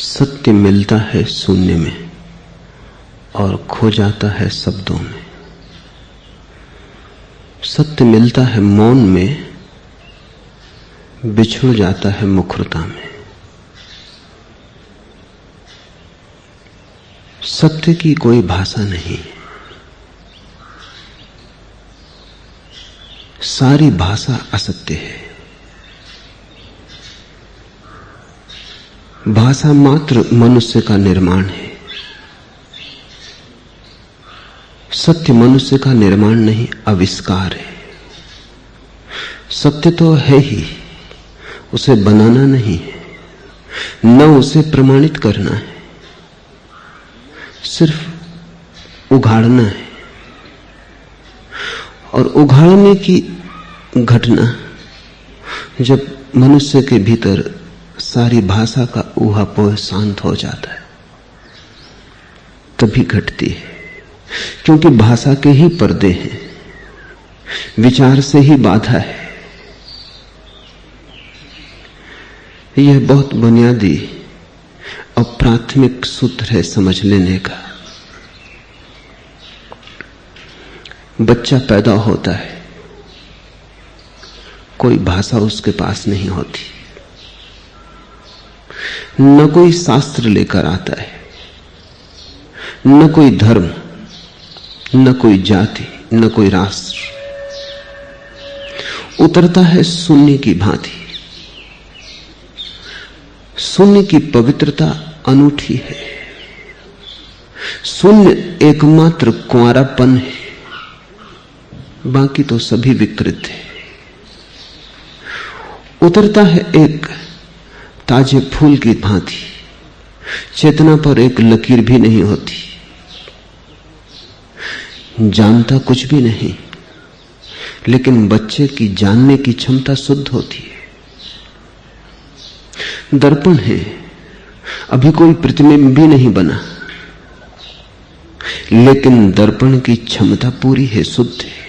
सत्य मिलता है शून्य में और खो जाता है शब्दों में। सत्य मिलता है मौन में, बिछुड़ जाता है मुखरता में। सत्य की कोई भाषा नहीं, सारी भाषा असत्य है। भाषा मात्र मनुष्य का निर्माण है, सत्य मनुष्य का निर्माण नहीं, आविष्कार है। सत्य तो है ही, उसे बनाना नहीं है, न उसे प्रमाणित करना है, सिर्फ उघाड़ना है। और उघाड़ने की घटना जब मनुष्य के भीतर सारी भाषा का ऊहापोह शांत हो जाता है तभी घटती है, क्योंकि भाषा के ही पर्दे हैं, विचार से ही बाधा है। यह बहुत बुनियादी और प्राथमिक सूत्र है समझ लेने का। बच्चा पैदा होता है, कोई भाषा उसके पास नहीं होती, न कोई शास्त्र लेकर आता है, न कोई धर्म, न कोई जाति, न कोई राष्ट्र। उतरता है शून्य की भांति। शून्य की पवित्रता अनूठी है। शून्य एकमात्र कुंवारापन है, बाकी तो सभी विकृत है। उतरता है एक ताजे फूल की भांति, चेतना पर एक लकीर भी नहीं होती, जानता कुछ भी नहीं, लेकिन बच्चे की जानने की क्षमता शुद्ध होती है। दर्पण है, अभी कोई प्रतिबिंब भी नहीं बना, लेकिन दर्पण की क्षमता पूरी है, शुद्ध है।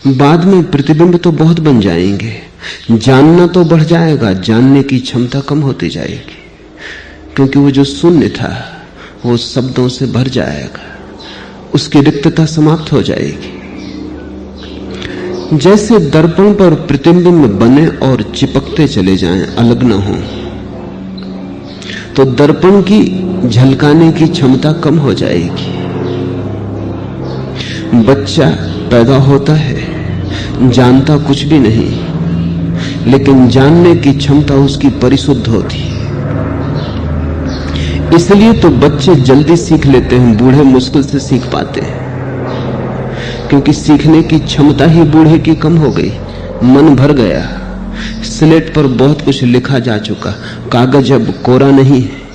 बाद में प्रतिबिंब तो बहुत बन जाएंगे, जानना तो बढ़ जाएगा, जानने की क्षमता कम होती जाएगी, क्योंकि वो जो शून्य था वो शब्दों से भर जाएगा, उसकी रिक्तता समाप्त हो जाएगी। जैसे दर्पण पर प्रतिबिंब बने और चिपकते चले जाएं, अलग न हो, तो दर्पण की झलकाने की क्षमता कम हो जाएगी। बच्चा पैदा होता है, जानता कुछ भी नहीं, लेकिन जानने की क्षमता उसकी परिशुद्ध होती है। इसलिए तो बच्चे जल्दी सीख लेते हैं, बूढ़े मुश्किल से सीख पाते हैं, क्योंकि सीखने की क्षमता ही बूढ़े की कम हो गई। मन भर गया, स्लेट पर बहुत कुछ लिखा जा चुका, कागज अब कोरा नहीं है।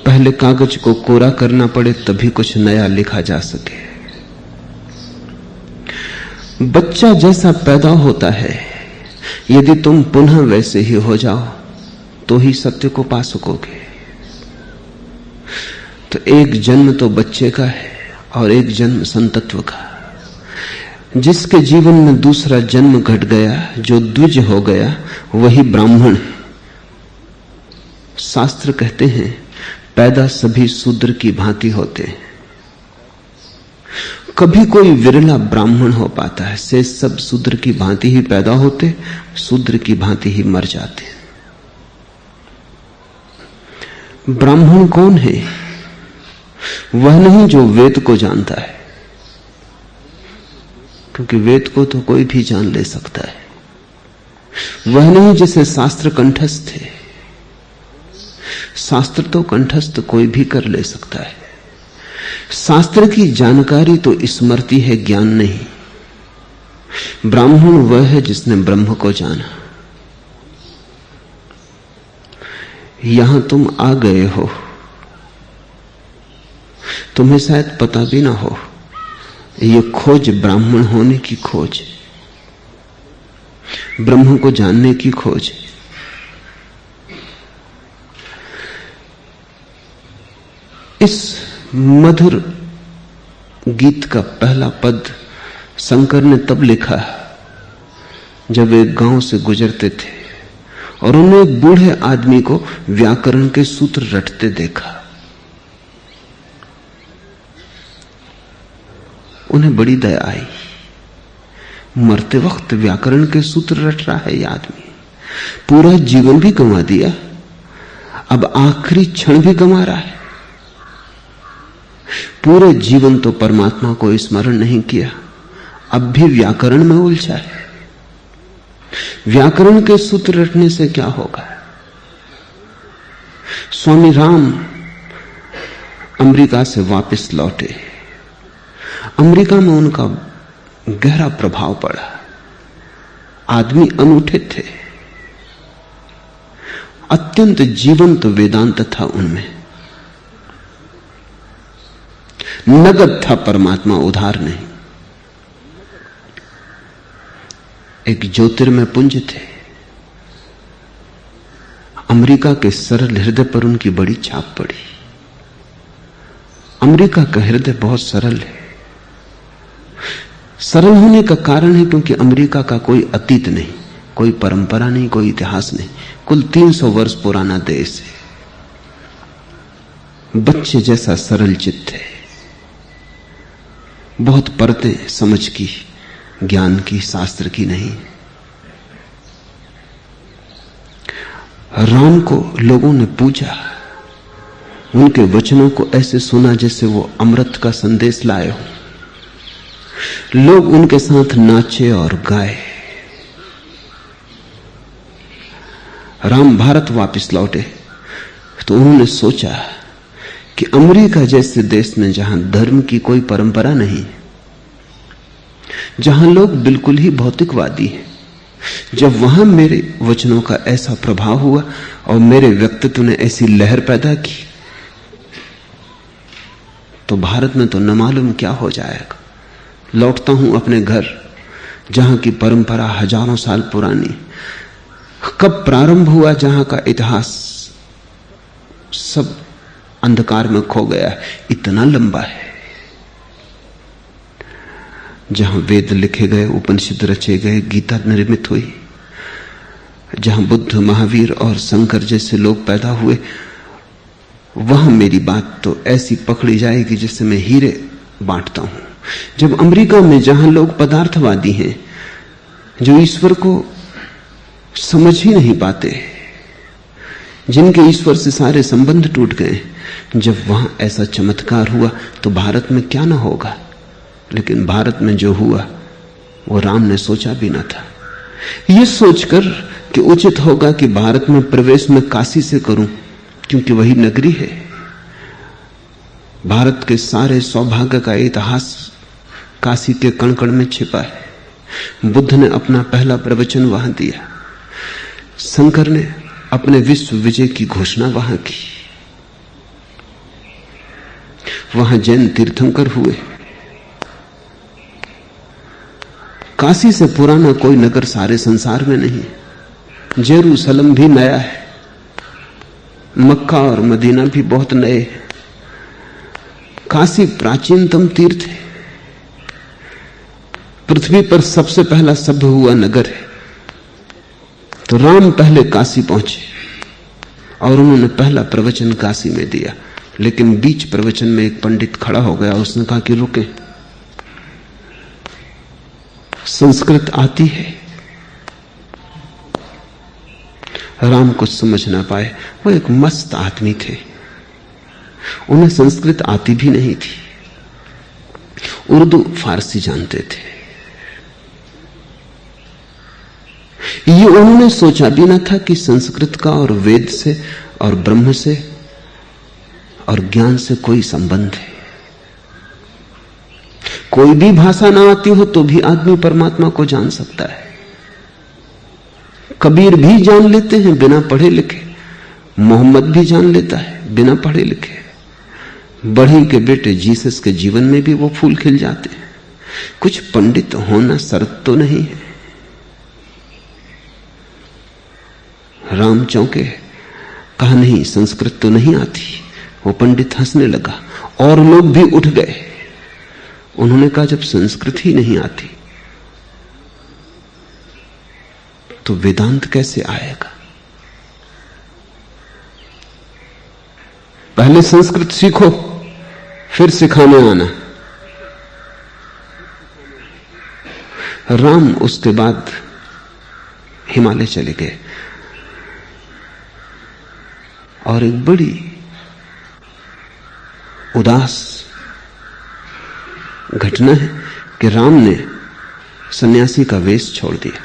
पहले कागज को कोरा करना पड़े तभी कुछ नया लिखा जा सके। बच्चा जैसा पैदा होता है, यदि तुम पुनः वैसे ही हो जाओ तो ही सत्य को पा सकोगे। तो एक जन्म तो बच्चे का है और एक जन्म संतत्व का। जिसके जीवन में दूसरा जन्म घट गया, जो द्विज हो गया, वही ब्राह्मण है। शास्त्र कहते हैं पैदा सभी शूद्र की भांति होते हैं, कभी कोई विरला ब्राह्मण हो पाता है, से सब शूद्र की भांति ही पैदा होते, शूद्र की भांति ही मर जाते। ब्राह्मण कौन है? वह नहीं जो वेद को जानता है, क्योंकि वेद को तो कोई भी जान ले सकता है। वह नहीं जिसे शास्त्र कंठस्थ है, शास्त्र तो कंठस्थ कोई भी कर ले सकता है। शास्त्र की जानकारी तो स्मृति है, ज्ञान नहीं। ब्राह्मण वह है जिसने ब्रह्म को जाना। यहां तुम आ गए हो, तुम्हें शायद पता भी ना हो, ये खोज ब्राह्मण होने की खोज, ब्रह्म को जानने की खोज। इस मधुर गीत का पहला पद शंकर ने तब लिखा जब वे गांव से गुजरते थे और उन्होंने एक बूढ़े आदमी को व्याकरण के सूत्र रटते देखा। उन्हें बड़ी दया आई। मरते वक्त व्याकरण के सूत्र रट रहा है यह आदमी, पूरा जीवन भी गंवा दिया, अब आखिरी क्षण भी गंवा रहा है। पूरे जीवन तो परमात्मा को स्मरण नहीं किया, अब भी व्याकरण में उलझा है। व्याकरण के सूत्र रटने से क्या होगा? स्वामी राम अमेरिका से वापस लौटे। अमेरिका में उनका गहरा प्रभाव पड़ा। आदमी अनूठे थे, अत्यंत जीवंत वेदांत था उनमें, नगद था परमात्मा, उधार नहीं। एक ज्योतिर्मय पुंज थे। अमेरिका के सरल हृदय पर उनकी बड़ी छाप पड़ी। अमेरिका का हृदय बहुत सरल है। सरल होने का कारण है क्योंकि अमेरिका का कोई अतीत नहीं, कोई परंपरा नहीं, कोई इतिहास नहीं, कुल 300 वर्ष पुराना देश है। बच्चे जैसा सरल चित्त है, बहुत परतें समझ की, ज्ञान की, शास्त्र की नहीं। राम को लोगों ने पूजा, उनके वचनों को ऐसे सुना जैसे वो अमृत का संदेश लाए हो। लोग उनके साथ नाचे और गाए। राम भारत वापस लौटे तो उन्होंने सोचा कि अमेरिका जैसे देश में जहां धर्म की कोई परंपरा नहीं, जहां लोग बिल्कुल ही भौतिकवादी हैं, जब वहां मेरे वचनों का ऐसा प्रभाव हुआ और मेरे व्यक्तित्व ने ऐसी लहर पैदा की, तो भारत में तो न मालूम क्या हो जाएगा। लौटता हूं अपने घर, जहां की परंपरा हजारों साल पुरानी। कब प्रारंभ हुआ, जहां का इतिहास सब अंधकार में खो गया है, इतना लंबा है। जहां वेद लिखे गए, उपनिषद रचे गए, गीता निर्मित हुई, जहां बुद्ध, महावीर और शंकर जैसे लोग पैदा हुए, वहां मेरी बात तो ऐसी पकड़ी जाएगी जिससे मैं हीरे बांटता हूं। जब अमेरिका में जहां लोग पदार्थवादी हैं, जो ईश्वर को समझ ही नहीं पाते, जिनके ईश्वर से सारे संबंध टूट गए, जब वहां ऐसा चमत्कार हुआ तो भारत में क्या ना होगा। लेकिन भारत में जो हुआ वो राम ने सोचा भी ना था। ये सोचकर कि उचित होगा कि भारत में प्रवेश में काशी से करूं, क्योंकि वही नगरी है। भारत के सारे सौभाग्य का इतिहास काशी के कण कण में छिपा है। बुद्ध ने अपना पहला प्रवचन वहां दिया, शंकर ने अपने विश्व विजय की घोषणा वहां की, वहां जैन तीर्थंकर हुए। काशी से पुराना कोई नगर सारे संसार में नहीं। जेरूसलम भी नया है, मक्का और मदीना भी बहुत नए हैं। काशी प्राचीनतम तीर्थ है, पृथ्वी पर सबसे पहला सभ्य हुआ नगर है। तो राम पहले काशी पहुंचे और उन्होंने पहला प्रवचन काशी में दिया। लेकिन बीच प्रवचन में एक पंडित खड़ा हो गया, उसने कहा कि रुके, संस्कृत आती है। राम कुछ समझ ना पाए, वो एक मस्त आदमी थे, उन्हें संस्कृत आती भी नहीं थी, उर्दू फारसी जानते थे। ये उन्होंने सोचा भी ना था कि संस्कृत का और वेद से और ब्रह्म से और ज्ञान से कोई संबंध है। कोई भी भाषा ना आती हो तो भी आदमी परमात्मा को जान सकता है। कबीर भी जान लेते हैं बिना पढ़े लिखे, मोहम्मद भी जान लेता है बिना पढ़े लिखे, बढ़ी के बेटे जीसस के जीवन में भी वो फूल खिल जाते हैं। कुछ पंडित होना शर्त तो नहीं है। राम चौंके, कहा नहीं संस्कृत तो नहीं आती। वो पंडित हंसने लगा और लोग भी उठ गए। उन्होंने कहा जब संस्कृत ही नहीं आती तो वेदांत कैसे आएगा। पहले संस्कृत सीखो, फिर सिखाने आना। राम उसके बाद हिमालय चले गए और एक बड़ी उदास घटना है कि राम ने सन्यासी का वेश छोड़ दिया।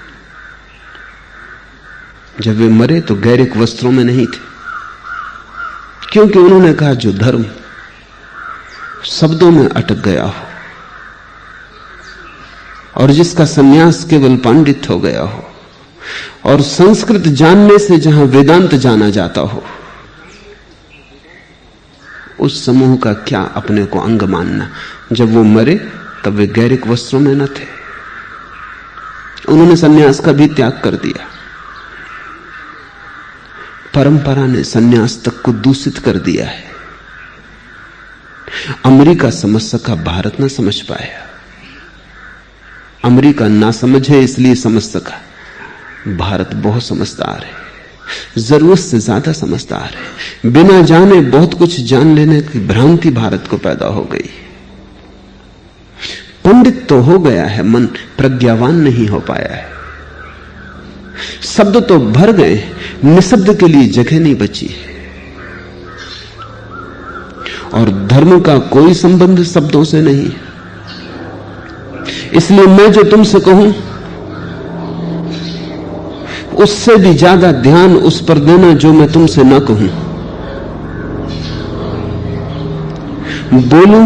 जब वे मरे तो गैरिक वस्त्रों में नहीं थे, क्योंकि उन्होंने कहा जो धर्म शब्दों में अटक गया हो और जिसका सन्यास केवल पांडित हो गया हो और संस्कृत जानने से जहां वेदांत जाना जाता हो, उस समूह का क्या अपने को अंग मानना। जब वो मरे तब वे गैरिक वस्त्रों में न थे, उन्होंने सन्यास का भी त्याग कर दिया। परंपरा ने सन्यास तक को दूषित कर दिया है। अमेरिका समझ सका, भारत ना समझ पाया। अमेरिका ना समझ है इसलिए समझ सका, भारत बहुत समझदार है, जरूरत से ज्यादा समझदार है। बिना जाने बहुत कुछ जान लेने की भ्रांति भारत को पैदा हो गई। पंडित तो हो गया है, मन प्रज्ञावान नहीं हो पाया है। शब्द तो भर गए, निशब्द के लिए जगह नहीं बची है। और धर्म का कोई संबंध शब्दों से नहीं है। इसलिए मैं जो तुमसे कहूं उससे भी ज्यादा ध्यान उस पर देना जो मैं तुमसे ना कहूं। बोलूं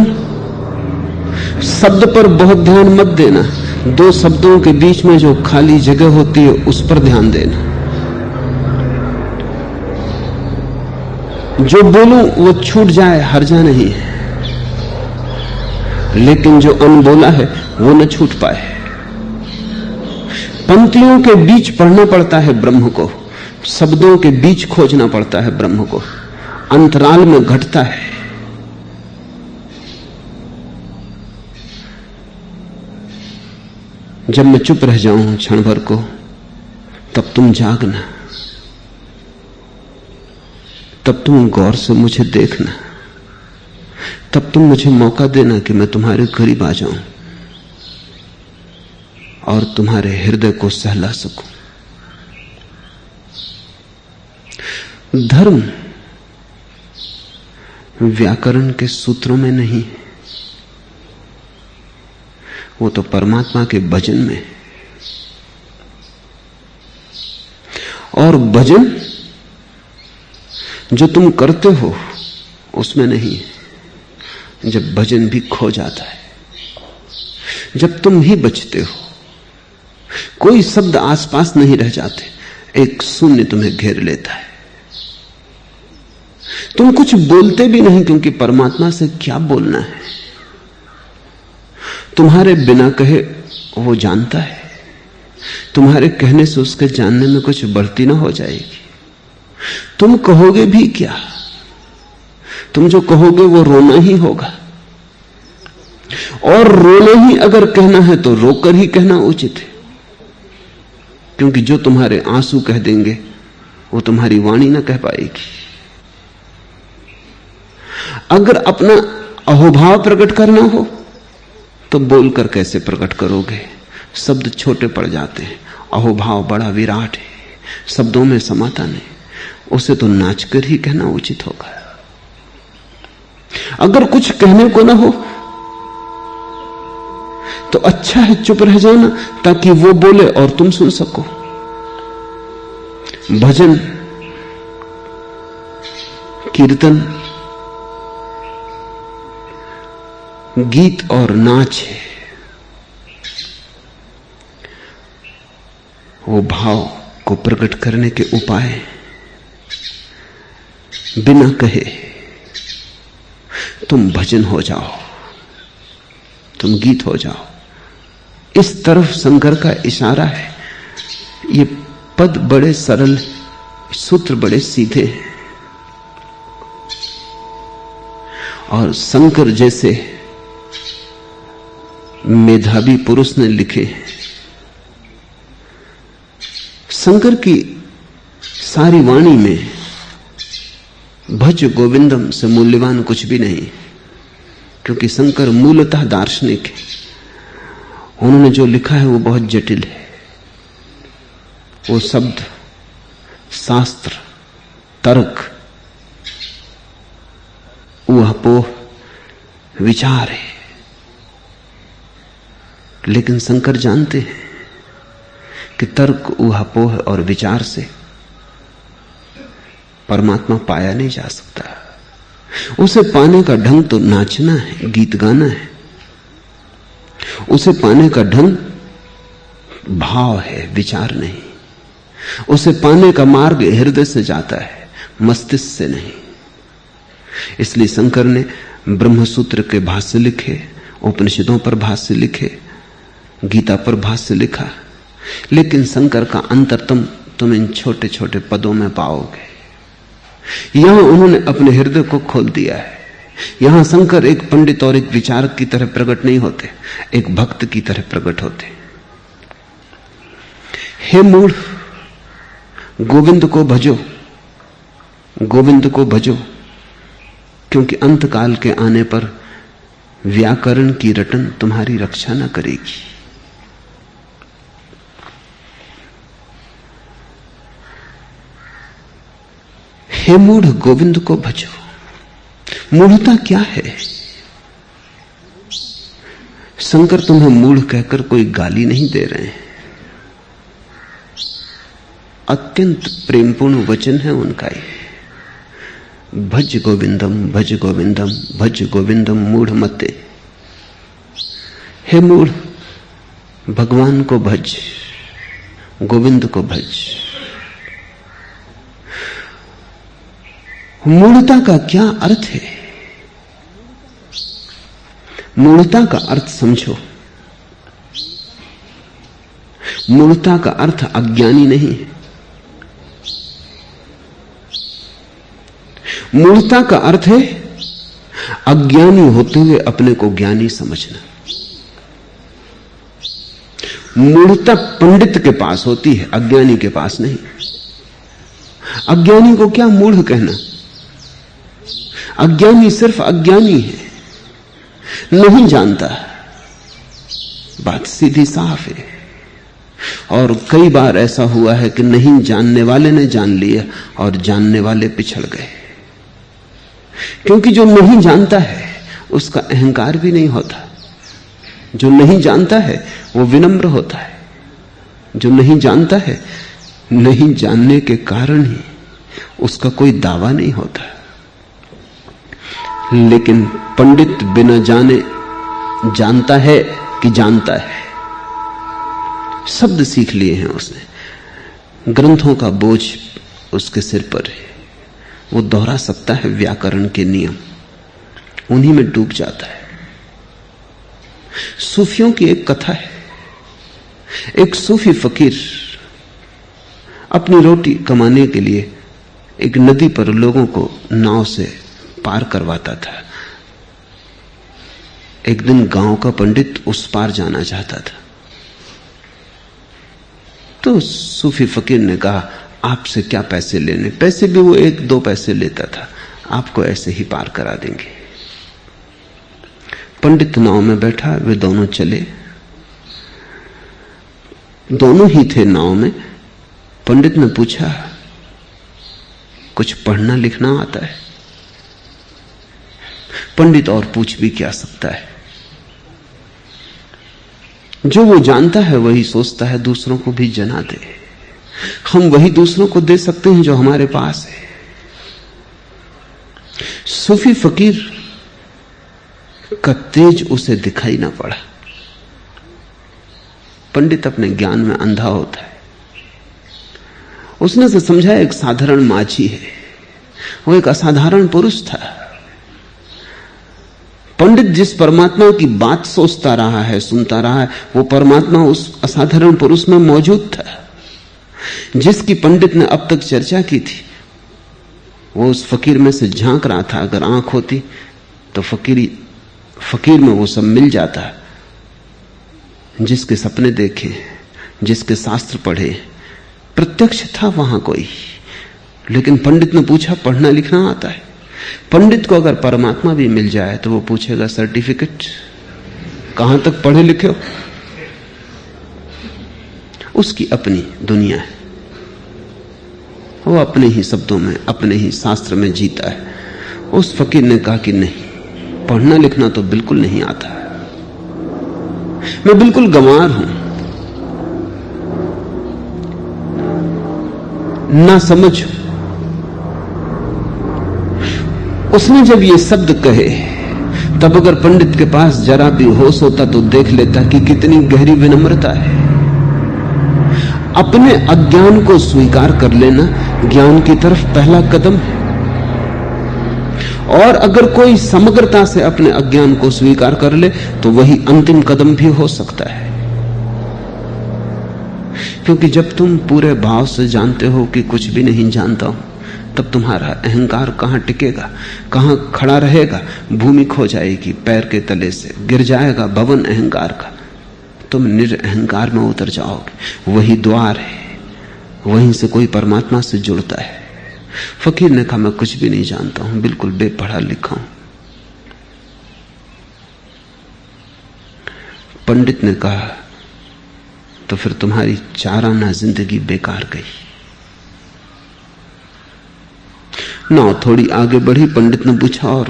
शब्द पर बहुत ध्यान मत देना, दो शब्दों के बीच में जो खाली जगह होती है उस पर ध्यान देना। जो बोलूं वो छूट जाए हर्जा नहीं है, लेकिन जो अनबोला है वो न छूट पाए। पंक्तियों के बीच पढ़ना पड़ता है ब्रह्म को, शब्दों के बीच खोजना पड़ता है ब्रह्म को, अंतराल में घटता है। जब मैं चुप रह जाऊं क्षण भर को, तब तुम जागना, तब तुम गौर से मुझे देखना, तब तुम मुझे मौका देना कि मैं तुम्हारे करीब आ जाऊं और तुम्हारे हृदय को सहला सकूं। धर्म व्याकरण के सूत्रों में नहीं है, वो तो परमात्मा के भजन में। और भजन जो तुम करते हो उसमें नहीं है। जब भजन भी खो जाता है, जब तुम ही बचते हो, कोई शब्द आसपास नहीं रह जाते, एक शून्य तुम्हें घेर लेता है। तुम कुछ बोलते भी नहीं, क्योंकि परमात्मा से क्या बोलना है। तुम्हारे बिना कहे वो जानता है, तुम्हारे कहने से उसके जानने में कुछ बढ़ती ना हो जाएगी। तुम कहोगे भी क्या, तुम जो कहोगे वो रोना ही होगा, और रोना ही अगर कहना है तो रोकर ही कहना उचित है, क्योंकि जो तुम्हारे आंसू कह देंगे वो तुम्हारी वाणी ना कह पाएगी। अगर अपना अहोभाव प्रकट करना हो तो बोलकर कैसे प्रकट करोगे, शब्द छोटे पड़ जाते हैं। अहोभाव बड़ा विराट है, शब्दों में समाता नहीं, उसे तो नाचकर ही कहना उचित होगा। अगर कुछ कहने को ना हो तो अच्छा है चुप रह जाना, ताकि वो बोले और तुम सुन सको। भजन, कीर्तन, गीत और नाच है, वो भाव को प्रकट करने के उपाय। बिना कहे तुम भजन हो जाओ, तुम गीत हो जाओ। इस तरफ शंकर का इशारा है। ये पद बड़े सरल, सूत्र बड़े सीधे, और शंकर जैसे मेधावी पुरुष ने लिखे। शंकर की सारी वाणी में भज गोविंदम से मूल्यवान कुछ भी नहीं, क्योंकि शंकर मूलतः दार्शनिक है। उन्होंने जो लिखा है वो बहुत जटिल है। वो शब्द, शास्त्र, तर्क, ऊहापोह, विचार है। लेकिन शंकर जानते हैं कि तर्क, ऊहापोह और विचार से परमात्मा पाया नहीं जा सकता। उसे पाने का ढंग तो नाचना है, गीत गाना है। उसे पाने का ढंग भाव है, विचार नहीं। उसे पाने का मार्ग हृदय से जाता है, मस्तिष्क से नहीं। इसलिए शंकर ने ब्रह्मसूत्र के भाष्य लिखे, उपनिषदों पर भाष्य लिखे, गीता पर भाष्य लिखा। लेकिन शंकर का अंतरतम तुम इन छोटे छोटे पदों में पाओगे। यहां उन्होंने अपने हृदय को खोल दिया है। यहां शंकर एक पंडित और एक विचारक की तरह प्रकट नहीं होते, एक भक्त की तरह प्रकट होते। हे मूढ़, गोविंद को भजो, गोविंद को भजो, क्योंकि अंतकाल के आने पर व्याकरण की रटन तुम्हारी रक्षा न करेगी। हे मूढ़, गोविंद को भजो। मूढ़ता क्या है? शंकर तुम्हें मूढ़ कहकर कोई गाली नहीं दे रहे हैं। अत्यंत प्रेमपूर्ण वचन है उनका ये। भज गोविंदम, भज गोविंदम, भज गोविंदम मूढ़ मते। हे मूढ़, भगवान को भज, गोविंद को भज। मूढ़ता का क्या अर्थ है? मूढ़ता का अर्थ समझो। मूढ़ता का अर्थ अज्ञानी नहीं है। मूढ़ता का अर्थ है अज्ञानी होते हुए अपने को ज्ञानी समझना। मूढ़ता पंडित के पास होती है, अज्ञानी के पास नहीं। अज्ञानी को क्या मूढ़ कहना? अज्ञानी सिर्फ अज्ञानी है, नहीं जानता। बात सीधी साफ है। और कई बार ऐसा हुआ है कि नहीं जानने वाले ने जान लिया और जानने वाले पिछड़ गए। क्योंकि जो नहीं जानता है उसका अहंकार भी नहीं होता। जो नहीं जानता है वो विनम्र होता है। जो नहीं जानता है, नहीं जानने के कारण ही उसका कोई दावा नहीं होता। लेकिन पंडित बिना जाने जानता है कि जानता है। शब्द सीख लिए हैं उसने, ग्रंथों का बोझ उसके सिर पर है। वो दोहरा सकता है व्याकरण के नियम, उन्हीं में डूब जाता है। सूफियों की एक कथा है। एक सूफी फकीर अपनी रोटी कमाने के लिए एक नदी पर लोगों को नाव से पार करवाता था। एक दिन गांव का पंडित उस पार जाना चाहता था, तो सूफी फकीर ने कहा, आपसे क्या पैसे लेने? पैसे भी वो 1-2 पैसे लेता था, आपको ऐसे ही पार करा देंगे। पंडित नाव में बैठा, वे दोनों चले। दोनों ही थे नाव में। पंडित ने पूछा, कुछ पढ़ना लिखना आता है? पंडित और पूछ भी क्या सकता है? जो वो जानता है वही सोचता है दूसरों को भी जना दे। हम वही दूसरों को दे सकते हैं जो हमारे पास है। सूफी फकीर का तेज उसे दिखाई ना पड़ा। पंडित अपने ज्ञान में अंधा होता है। उसने से समझा एक साधारण माझी है, वो एक असाधारण पुरुष था। पंडित जिस परमात्मा की बात सोचता रहा है, सुनता रहा है, वो परमात्मा उस असाधारण पुरुष में मौजूद था। जिसकी पंडित ने अब तक चर्चा की थी, वो उस फकीर में से झांक रहा था। अगर आंख होती तो फकीर में वो सब मिल जाता। जिसके सपने देखे, जिसके शास्त्र पढ़े, प्रत्यक्ष था वहां कोई। लेकिन पंडित ने पूछा पढ़ना लिखना आता है? पंडित को अगर परमात्मा भी मिल जाए तो वो पूछेगा सर्टिफिकेट, कहां तक पढ़े लिखे हो? उसकी अपनी दुनिया है, वो अपने ही शब्दों में, अपने ही शास्त्र में जीता है। उस फकीर ने कहा कि नहीं, पढ़ना लिखना तो बिल्कुल नहीं आता, मैं बिल्कुल गंवार हूं, ना समझ। उसने जब ये शब्द कहे तब अगर पंडित के पास जरा भी होश होता तो देख लेता कि कितनी गहरी विनम्रता है। अपने अज्ञान को स्वीकार कर लेना ज्ञान की तरफ पहला कदम है, और अगर कोई समग्रता से अपने अज्ञान को स्वीकार कर ले तो वही अंतिम कदम भी हो सकता है। क्योंकि जब तुम पूरे भाव से जानते हो कि कुछ भी नहीं जानता हूं, तब तुम्हारा अहंकार कहां टिकेगा, कहां खड़ा रहेगा? भूमि खो जाएगी, पैर के तले से गिर जाएगा भवन अहंकार का, तुम निरअहकार में उतर जाओगे। वही द्वार है, वहीं से कोई परमात्मा से जुड़ता है। फकीर ने कहा मैं कुछ भी नहीं जानता हूं, बिल्कुल बेपढ़ा लिखा हूं। पंडित ने कहा तो फिर तुम्हारी चाराना जिंदगी बेकार गई। नाव थोड़ी आगे बढ़ी। पंडित ने पूछा और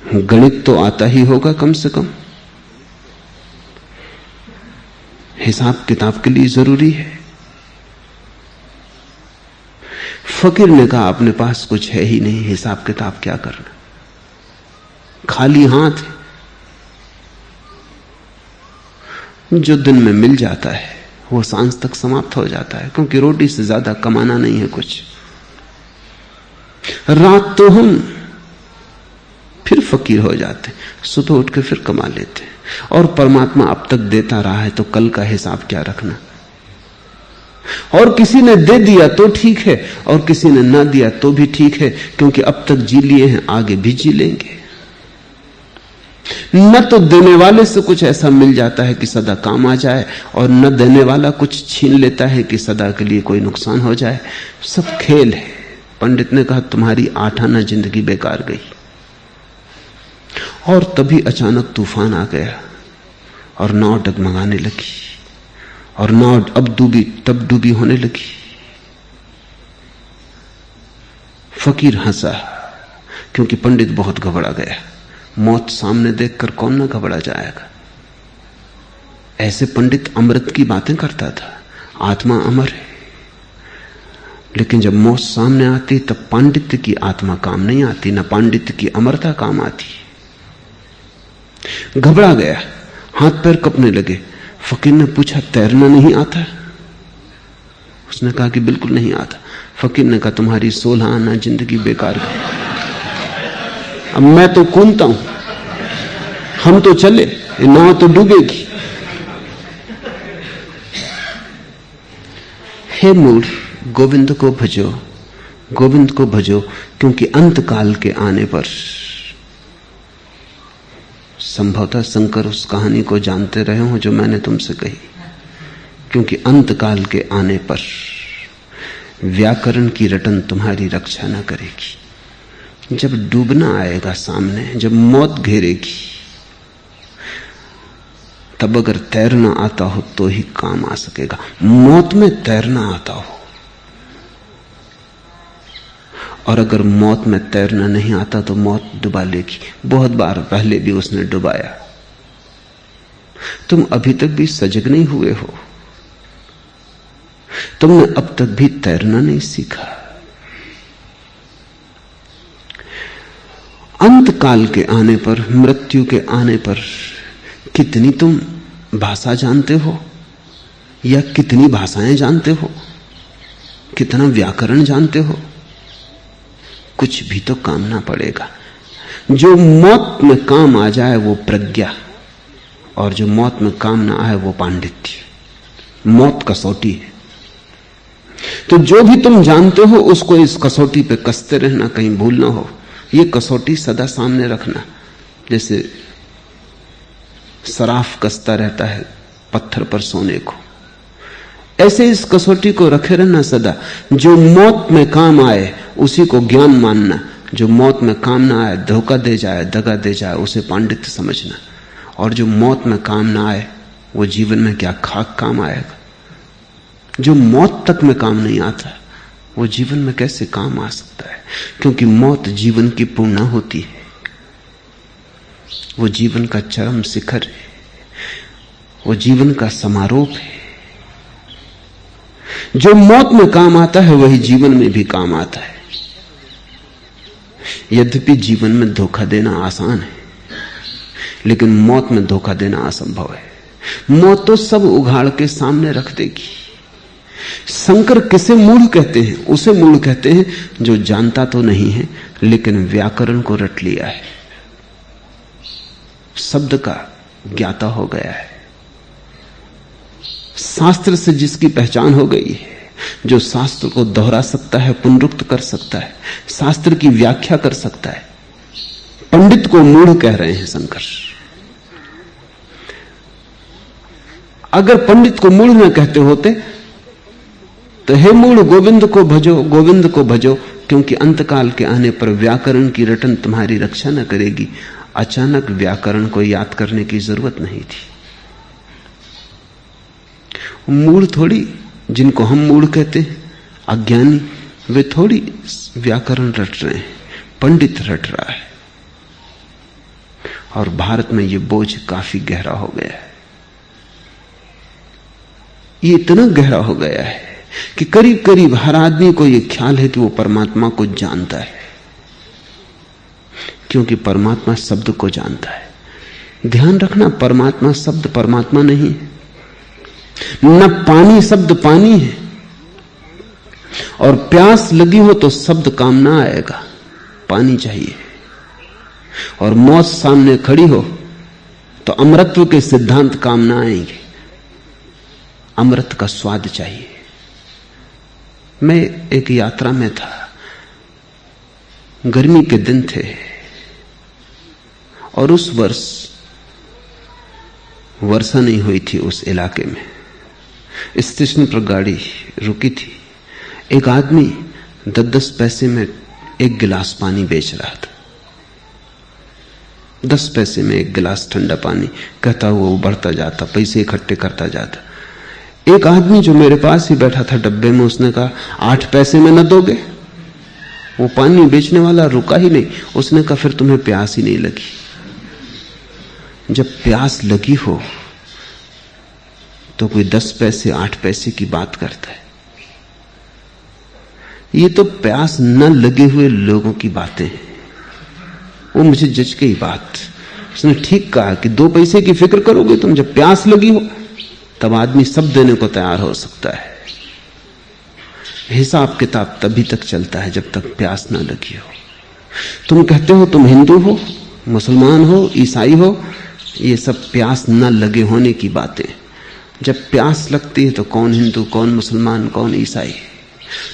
गणित तो आता ही होगा कम से कम, हिसाब किताब के लिए जरूरी है। फकीर ने कहा अपने पास कुछ है ही नहीं, हिसाब किताब क्या करना, खाली हाथ है। जो दिन में मिल जाता है वो सांझ तक समाप्त हो जाता है, क्योंकि रोटी से ज्यादा कमाना नहीं है कुछ। रात तो हम फिर फकीर हो जाते, सुबह उठ के फिर कमा लेते, और परमात्मा अब तक देता रहा है तो कल का हिसाब क्या रखना। और किसी ने दे दिया तो ठीक है, और किसी ने ना दिया तो भी ठीक है, क्योंकि अब तक जी लिए हैं, आगे भी जी लेंगे। न तो देने वाले से कुछ ऐसा मिल जाता है कि सदा काम आ जाए, और न देने वाला कुछ छीन लेता है कि सदा के लिए कोई नुकसान हो जाए। सब खेल है। पंडित ने कहा तुम्हारी 8 आना जिंदगी बेकार गई। और तभी अचानक तूफान आ गया और नाव डगमगाने लगी, और नाव अब डूबी तब डूबी होने लगी। फकीर हंसा, क्योंकि पंडित बहुत घबरा गया। मौत सामने देखकर कौन ना घबरा जाएगा। ऐसे पंडित अमृत की बातें करता था, आत्मा अमर है। लेकिन जब मौत सामने आती तब पांडित्य की आत्मा काम नहीं आती, न पांडित्य की अमरता काम आती। घबरा गया, हाथ पैर कपने लगे। फकीर ने पूछा तैरना नहीं आता? उसने कहा कि बिल्कुल नहीं आता। फकीर ने कहा तुम्हारी 16 आना जिंदगी बेकार गई। अब मैं तो कूदता हूं, हम तो चले, नाव तो डूबेगी। हे मूढ़, गोविंद को भजो, गोविंद को भजो, क्योंकि अंत काल के आने पर, संभवतः शंकर उस कहानी को जानते रहे हो जो मैंने तुमसे कही, क्योंकि अंत काल के आने पर व्याकरण की रटन तुम्हारी रक्षा न करेगी। जब डूबना आएगा सामने, जब मौत घेरेगी, तब अगर तैरना आता हो तो ही काम आ सकेगा। मौत में तैरना आता हो, और अगर मौत में तैरना नहीं आता तो मौत डुबा लेगी। बहुत बार पहले भी उसने डुबाया। तुम अभी तक भी सजग नहीं हुए हो, तुमने अब तक भी तैरना नहीं सीखा। अंत काल के आने पर, मृत्यु के आने पर कितनी तुम भाषा जानते हो, या कितनी भाषाएं जानते हो, कितना व्याकरण जानते हो, कुछ भी तो काम ना पड़ेगा। जो मौत में काम आ जाए वो प्रज्ञा, और जो मौत में काम ना आए वो पांडित्य। मौत कसौटी है। तो जो भी तुम जानते हो उसको इस कसौटी पे कसते रहना, कहीं भूल ना हो। ये कसौटी सदा सामने रखना, जैसे सराफ कसता रहता है पत्थर पर सोने को। ऐसे इस कसौटी को रखे रहना सदा। जो मौत में काम आए उसी को ज्ञान मानना, जो मौत में काम ना आए, धोखा दे जाए, दगा दे जाए, उसे पांडित्य समझना। और जो मौत में काम ना आए वो जीवन में क्या खाक काम आएगा। जो मौत तक में काम नहीं आता वो जीवन में कैसे काम आ सकता है? क्योंकि मौत जीवन की पूर्णा होती है, वो जीवन का चरम शिखर है, वो जीवन का समारोह है। जो मौत में काम आता है वही जीवन में भी काम आता है। यद्यपि जीवन में धोखा देना आसान है, लेकिन मौत में धोखा देना असंभव है। मौत तो सब उघाड़ के सामने रख देगी। शंकर किसे मूढ़ कहते हैं? उसे मूढ़ कहते हैं जो जानता तो नहीं है लेकिन व्याकरण को रट लिया है, शब्द का ज्ञाता हो गया है, शास्त्र से जिसकी पहचान हो गई है, जो शास्त्र को दोहरा सकता है, पुनरुक्त कर सकता है, शास्त्र की व्याख्या कर सकता है। पंडित को मूढ़ कह रहे हैं शंकर। अगर पंडित को मूढ़ न कहते होते तो हे मूढ़ गोविंद को भजो, गोविंद को भजो, क्योंकि अंतकाल के आने पर व्याकरण की रटन तुम्हारी रक्षा न करेगी। अचानक व्याकरण को याद करने की जरूरत नहीं थी। मूढ़ थोड़ी, जिनको हम मूढ़ कहते हैं, अज्ञानी, वे थोड़ी व्याकरण रट रहे हैं, पंडित रट रहा है। और भारत में यह बोझ काफी गहरा हो गया है। ये इतना गहरा हो गया है कि करीब करीब हर आदमी को यह ख्याल है कि वो परमात्मा को जानता है, क्योंकि परमात्मा शब्द को जानता है। ध्यान रखना, परमात्मा शब्द परमात्मा नहीं है, न पानी शब्द पानी है। और प्यास लगी हो तो शब्द काम ना आएगा, पानी चाहिए। और मौत सामने खड़ी हो तो अमरत्व के सिद्धांत काम ना आएंगे, अमृत का स्वाद चाहिए। मैं एक यात्रा में था, गर्मी के दिन थे और उस वर्ष वर्षा नहीं हुई थी उस इलाके में। स्टेशन पर गाड़ी रुकी थी, एक आदमी 10-10 पैसे में एक गिलास पानी बेच रहा था। 10 पैसे में एक गिलास ठंडा पानी, कहता हुआ वो बढ़ता जाता, पैसे इकट्ठे करता जाता। एक आदमी जो मेरे पास ही बैठा था डब्बे में, उसने कहा 8 पैसे में न दोगे? वो पानी बेचने वाला रुका ही नहीं। उसने कहा फिर तुम्हें प्यास ही नहीं लगी। जब प्यास लगी हो तो कोई 10 पैसे 8 पैसे की बात करता है। ये तो प्यास न लगे हुए लोगों की बातें हैं। वो मुझे जज गई बात। उसने ठीक कहा कि 2 पैसे की फिक्र करोगे तुम, जब प्यास लगी हो तब आदमी सब देने को तैयार हो सकता है। हिसाब किताब तभी तक चलता है जब तक प्यास ना लगी हो। तुम कहते हो तुम हिंदू हो, मुसलमान हो, ईसाई हो, ये सब प्यास न लगे होने की बातें। जब प्यास लगती है तो कौन हिंदू, कौन मुसलमान, कौन ईसाई।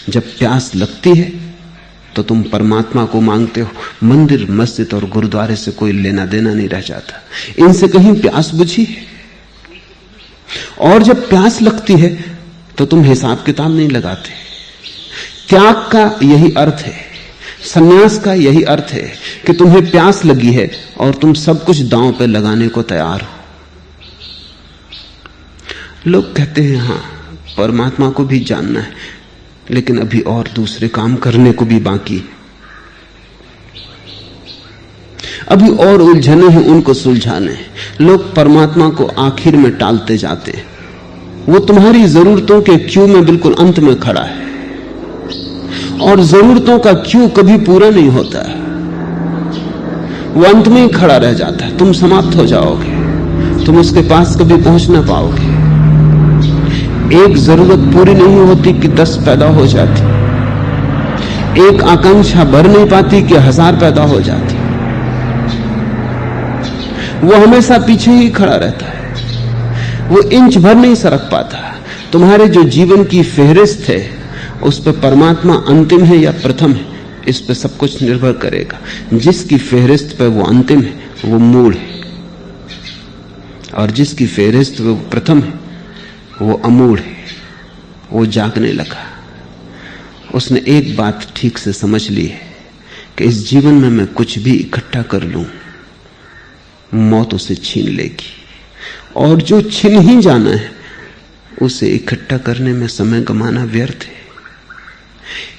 जब प्यास लगती है तो तुम परमात्मा को मांगते हो। मंदिर, मस्जिद और गुरुद्वारे से कोई लेना देना नहीं रह जाता, इनसे कहीं प्यास बुझी है। और जब प्यास लगती है तो तुम हिसाब किताब नहीं लगाते। त्याग का यही अर्थ है, संन्यास का यही अर्थ है कि तुम्हें प्यास लगी है और तुम सब कुछ दांव पे लगाने को तैयार हो। लोग कहते हैं हां परमात्मा को भी जानना है, लेकिन अभी और दूसरे काम करने को भी बाकी है, अभी और उलझने हैं, उनको सुलझाने हैं। लोग परमात्मा को आखिर में टालते जाते हैं। वो तुम्हारी जरूरतों के क्यू में बिल्कुल अंत में खड़ा है, और जरूरतों का क्यू कभी पूरा नहीं होता है, वो अंत में ही खड़ा रह जाता है। तुम समाप्त हो जाओगे, तुम उसके पास कभी पहुंच ना पाओगे। एक जरूरत पूरी नहीं होती कि 10 पैदा हो जाती, एक आकांक्षा भर नहीं पाती कि 1000 पैदा हो जाती। वो हमेशा पीछे ही खड़ा रहता है, वो इंच भर नहीं सरक पाता। तुम्हारे जो जीवन की फेहरिस्त है उस पर परमात्मा अंतिम है या प्रथम है, इस पर सब कुछ निर्भर करेगा। जिसकी फेहरिस्त पर वो अंतिम है वो मूढ़ है, और जिसकी फेहरिस्त पर वो प्रथम है वो अमूढ़ है। वो जागने लगा। उसने एक बात ठीक से समझ ली है कि इस जीवन में मैं कुछ भी इकट्ठा कर लूं, मौत उसे छीन लेगी, और जो छीन ही जाना है उसे इकट्ठा करने में समय गंवाना व्यर्थ है।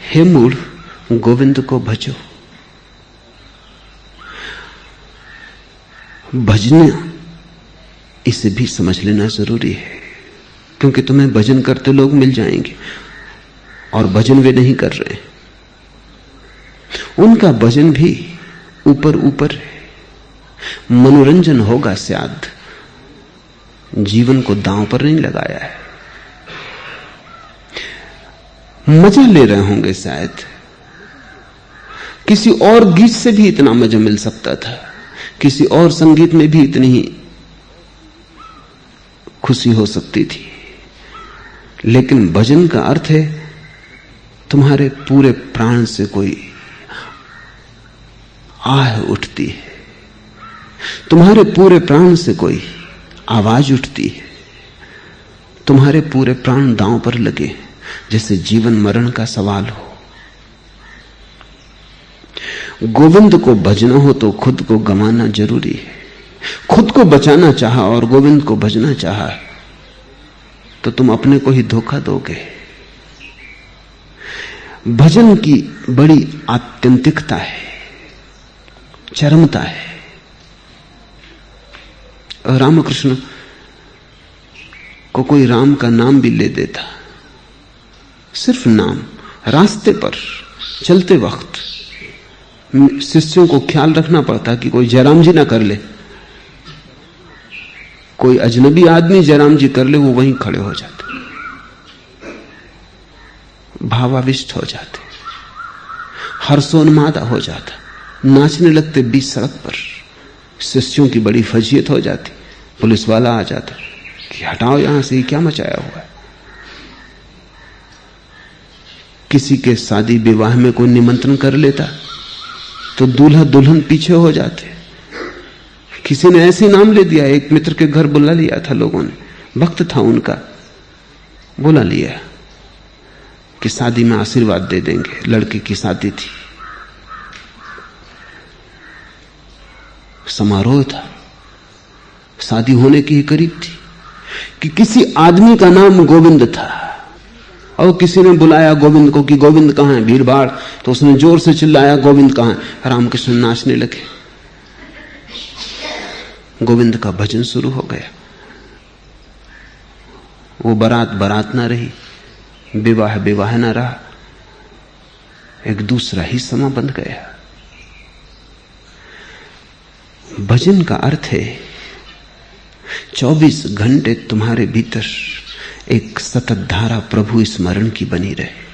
हे मूढ़, गोविंद को भजो। भजने इसे भी समझ लेना जरूरी है, क्योंकि तुम्हें भजन करते लोग मिल जाएंगे और भजन वे नहीं कर रहे। उनका भजन भी ऊपर ऊपर है, मनोरंजन होगा शायद, जीवन को दांव पर नहीं लगाया है। मजा ले रहे होंगे शायद, किसी और गीत से भी इतना मजा मिल सकता था, किसी और संगीत में भी इतनी ही खुशी हो सकती थी। लेकिन भजन का अर्थ है तुम्हारे पूरे प्राण से कोई आह उठती है, तुम्हारे पूरे प्राण से कोई आवाज उठती है, तुम्हारे पूरे प्राण दांव पर लगे, जैसे जीवन मरण का सवाल हो। गोविंद को भजना हो तो खुद को गंवाना जरूरी है। खुद को बचाना चाहा और गोविंद को भजना चाहा तो तुम अपने को ही धोखा दोगे। भजन की बड़ी आत्यंतिकता है, चरमता है। रामकृष्ण को कोई राम का नाम भी ले देता, सिर्फ नाम, रास्ते पर चलते वक्त शिष्यों को ख्याल रखना पड़ता कि कोई जयराम जी ना कर ले, कोई अजनबी आदमी जयराम जी कर ले, वो वहीं खड़े हो जाते, भावाविष्ट हो जाते, हर्षोन्मादा हो जाता, नाचने लगते बीच सड़क पर। शिष्यों की बड़ी फजीयत हो जाती, पुलिस वाला आ जाता कि हटाओ यहां से, क्या मचाया हुआ है। किसी के शादी विवाह में कोई निमंत्रण कर लेता तो दूल्हा दुल्हन पीछे हो जाते। किसी ने ऐसे नाम ले दिया, एक मित्र के घर बुला लिया था लोगों ने, वक्त था उनका, बुला लिया कि शादी में आशीर्वाद दे देंगे। लड़के की शादी थी, समारोह था, शादी होने की ही करीब थी कि किसी आदमी का नाम गोविंद था और किसी ने बुलाया गोविंद को कि गोविंद कहां है। भीड़ भाड़, तो उसने जोर से चिल्लाया गोविंद कहां है। रामकृष्ण नाचने लगे, गोविंद का भजन शुरू हो गया। वो बारात बारात ना रही, विवाह विवाह ना रहा, एक दूसरा ही समा बन गया। भजन का अर्थ है 24 घंटे तुम्हारे भीतर एक सतत धारा प्रभु स्मरण की बनी रहे।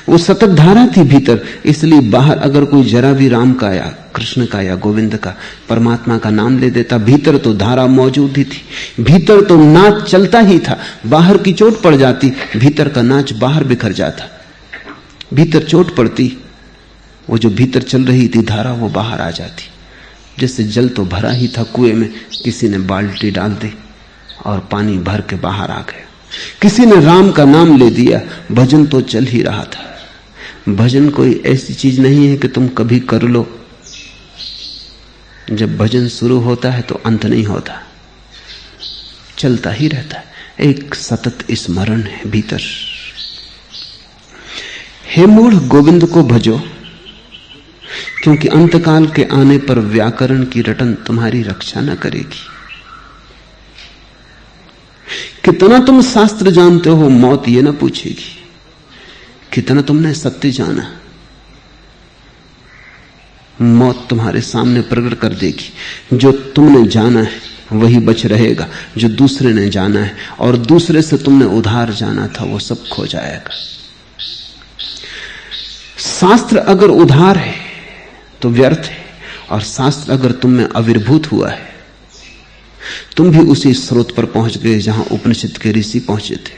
वो सतत धारा थी भीतर, इसलिए बाहर अगर कोई जरा भी राम का या कृष्ण का या गोविंद का, परमात्मा का नाम ले देता, भीतर तो धारा मौजूद ही थी, भीतर तो नाच चलता ही था। बाहर की चोट पड़ जाती, भीतर का नाच बाहर बिखर जाता। भीतर चोट पड़ती, वो जो भीतर चल रही थी धारा वो बाहर आ जाती। जैसे जल तो भरा ही था कुएं में, किसी ने बाल्टी डाल दी और पानी भर के बाहर आ गया। किसी ने राम का नाम ले दिया, भजन तो चल ही रहा था। भजन कोई ऐसी चीज नहीं है कि तुम कभी कर लो, जब भजन शुरू होता है तो अंत नहीं होता, चलता ही रहता है, एक सतत स्मरण है भीतर। हे मूढ़, गोविंद को भजो, क्योंकि अंतकाल के आने पर व्याकरण की रटन तुम्हारी रक्षा न करेगी। कितना तुम शास्त्र जानते हो, मौत ये ना पूछेगी। कितना तुमने सत्य जाना, मौत तुम्हारे सामने प्रकट कर देगी। जो तुमने जाना है वही बच रहेगा, जो दूसरे ने जाना है और दूसरे से तुमने उधार जाना था वो सब खो जाएगा। शास्त्र अगर उधार है तो व्यर्थ है, और शास्त्र अगर तुम में आविर्भूत हुआ है, तुम भी उसी स्रोत पर पहुंच गए जहां उपनिषद के ऋषि पहुंचे थे।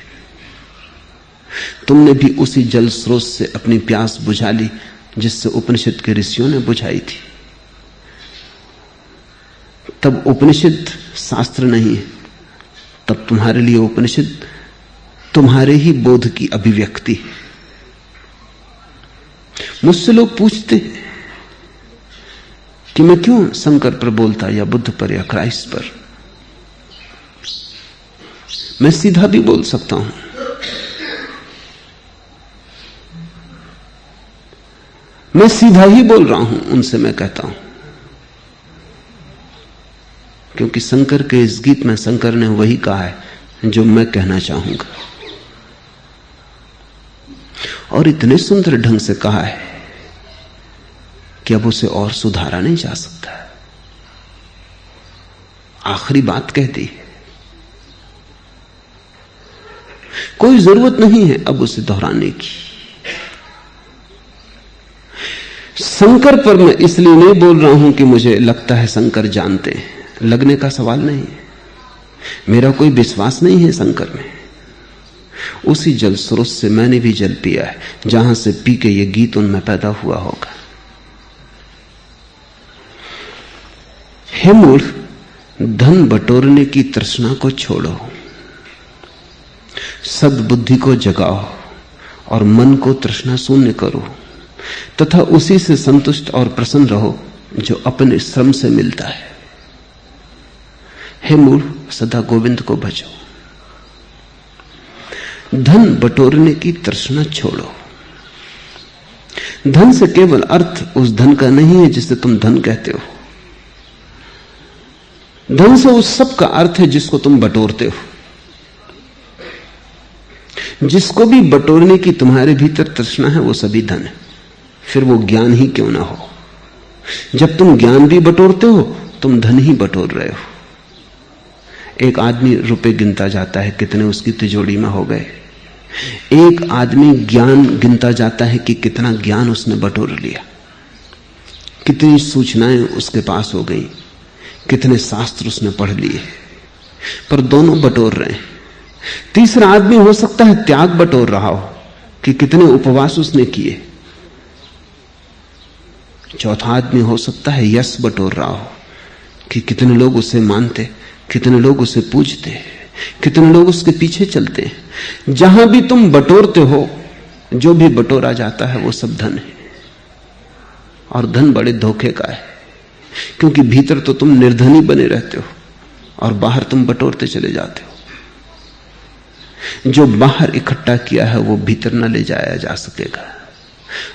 तुमने भी उसी जल स्रोत से अपनी प्यास बुझा ली जिससे उपनिषद के ऋषियों ने बुझाई थी। तब उपनिषद शास्त्र नहीं है, तब तुम्हारे लिए उपनिषद तुम्हारे ही बोध की अभिव्यक्ति है। मुझसे लोग पूछते हैं कि मैं क्यों शंकर पर बोलता, या बुद्ध पर, या क्राइस्ट पर। मैं सीधा भी बोल सकता हूं। मैं सीधा ही बोल रहा हूं उनसे, मैं कहता हूं, क्योंकि शंकर के इस गीत में शंकर ने वही कहा है जो मैं कहना चाहूंगा, और इतने सुंदर ढंग से कहा है कि अब उसे और सुधारा नहीं जा सकता। आखिरी बात कह दी, कोई जरूरत नहीं है अब उसे दोहराने की। शंकर पर मैं इसलिए नहीं बोल रहा हूं कि मुझे लगता है शंकर जानते हैं, लगने का सवाल नहीं है। मेरा कोई विश्वास नहीं है शंकर में। उसी जल स्रोत से मैंने भी जल पिया है, जहां से पी के ये गीत उनमें पैदा हुआ होगा। हे मूर्ख, धन बटोरने की तृष्णा को छोड़ो, सद्बुद्धि को जगाओ और मन को तृष्णा शून्य करो, तथा उसी से संतुष्ट और प्रसन्न रहो जो अपने श्रम से मिलता है। हे मूर्ख, सदा गोविंद को भजो। धन बटोरने की तृष्णा छोड़ो। धन से केवल अर्थ उस धन का नहीं है जिसे तुम धन कहते हो। धन से उस सब का अर्थ है जिसको तुम बटोरते हो। जिसको भी बटोरने की तुम्हारे भीतर तृष्णा है वो सभी धन है, फिर वो ज्ञान ही क्यों ना हो। जब तुम ज्ञान भी बटोरते हो तुम धन ही बटोर रहे हो। एक आदमी रुपए गिनता जाता है कितने उसकी तिजोरी में हो गए। एक आदमी ज्ञान गिनता जाता है कि कितना ज्ञान उसने बटोर लिया, कितनी सूचनाएं उसके पास हो गई, कितने शास्त्र उसने पढ़ लिए, पर दोनों बटोर रहे हैं। तीसरा आदमी हो सकता है त्याग बटोर रहा हो कि कितने उपवास उसने किए। चौथा आदमी हो सकता है यश बटोर रहा हो कि कितने लोग उसे मानते, कितने लोग उसे पूजते, कितने लोग उसके पीछे चलते हैं। जहां भी तुम बटोरते हो, जो भी बटोरा जाता है वो सब धन है। और धन बड़े धोखे का है, क्योंकि भीतर तो तुम निर्धनी बने रहते हो और बाहर तुम बटोरते चले जाते हो। जो बाहर इकट्ठा किया है वो भीतर न ले जाया जा सकेगा,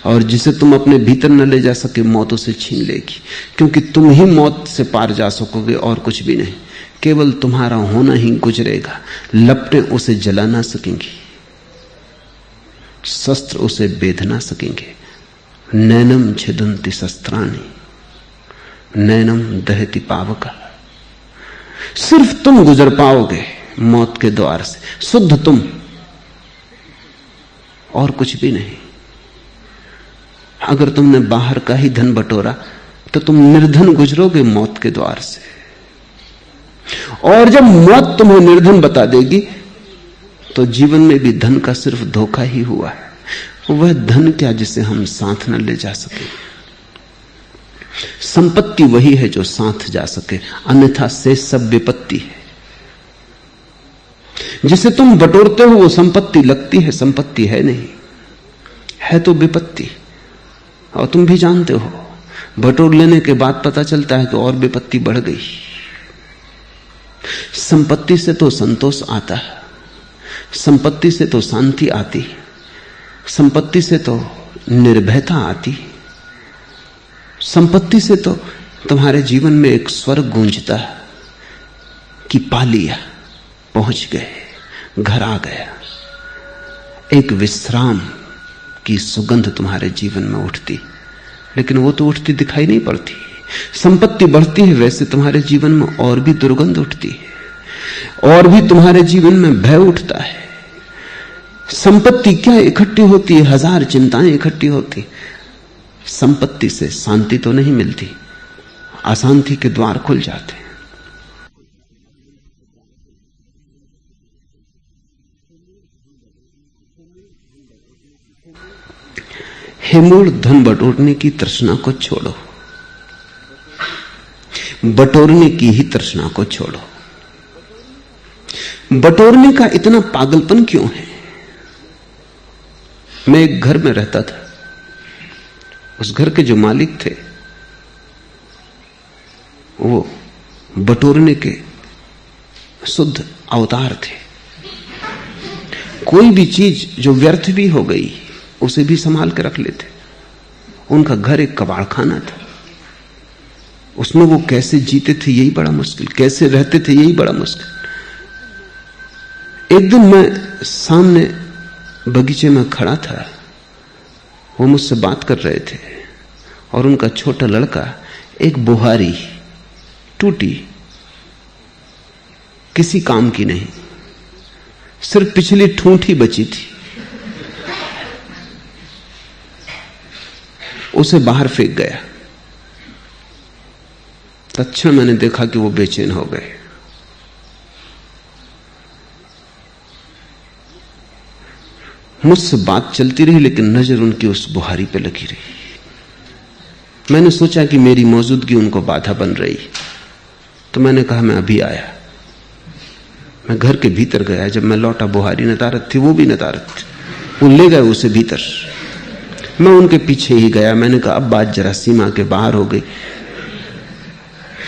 और जिसे तुम अपने भीतर न ले जा सके मौत उसे छीन लेगी, क्योंकि तुम ही मौत से पार जा सकोगे और कुछ भी नहीं। केवल तुम्हारा होना ही गुजरेगा। लपटें उसे जला ना सकेंगी, शस्त्र उसे बेध ना सकेंगे। नैनम छिदन्ति शस्त्राणि नैनम दहति पावका। सिर्फ तुम गुजर पाओगे मौत के द्वार से, शुद्ध तुम, और कुछ भी नहीं। अगर तुमने बाहर का ही धन बटोरा तो तुम निर्धन गुजरोगे मौत के द्वार से। और जब मौत तुम्हें निर्धन बता देगी तो जीवन में भी धन का सिर्फ धोखा ही हुआ है। वह धन क्या जिसे हम साथ न ले जा सके। संपत्ति वही है जो साथ जा सके, अन्यथा से सब विपत्ति है। जिसे तुम बटोरते हो वो संपत्ति लगती है, संपत्ति है नहीं, है तो विपत्ति। और तुम भी जानते हो, बटोर लेने के बाद पता चलता है कि और विपत्ति बढ़ गई। संपत्ति से तो संतोष आता है, संपत्ति से तो शांति आती, संपत्ति से तो निर्भयता आती, संपत्ति से तो तुम्हारे जीवन में एक स्वर गूंजता है कि पा लिया, पहुंच गए, घर आ गया। एक विश्राम की सुगंध तुम्हारे जीवन में उठती, लेकिन वो तो उठती दिखाई नहीं पड़ती। संपत्ति बढ़ती है वैसे तुम्हारे जीवन में और भी दुर्गंध उठती है, और भी तुम्हारे जीवन में भय उठता है। संपत्ति क्या इकट्ठी होती है, हजार चिंताएं इकट्ठी होती। संपत्ति से शांति तो नहीं मिलती, अशांति के द्वार खुल जाते हैं। हे मूढ़, धन बटोरने की तृष्णा को छोड़ो, बटोरने की ही तृष्णा को छोड़ो। बटोरने का इतना पागलपन क्यों है? मैं एक घर में रहता था, उस घर के जो मालिक थे वो बटोरने के शुद्ध अवतार थे। कोई भी चीज जो व्यर्थ भी हो गई उसे भी संभाल के रख लेते। उनका घर एक कबाड़खाना था, उसमें वो कैसे जीते थे यही बड़ा मुश्किल, कैसे रहते थे यही बड़ा मुश्किल। एक दिन मैं सामने बगीचे में खड़ा था, वो मुझसे बात कर रहे थे और उनका छोटा लड़का एक बुहारी टूटी, किसी काम की नहीं, सिर्फ पिछली ठूंठ ही बची थी, उसे बाहर फेंक गया। तत्क्षण मैंने देखा कि वो बेचैन हो गए। मुझसे बात चलती रही लेकिन नजर उनकी उस बुहारी पे लगी रही। मैंने सोचा कि मेरी मौजूदगी उनको बाधा बन रही, तो मैंने कहा मैं अभी आया। मैं घर के भीतर गया। जब मैं लौटा बुहारी नदारत थी, वो भी नदारत थी, वो ले गए उसे भीतर। मैं उनके पीछे ही गया। मैंने कहा अब बात जरा सीमा के बाहर हो गई।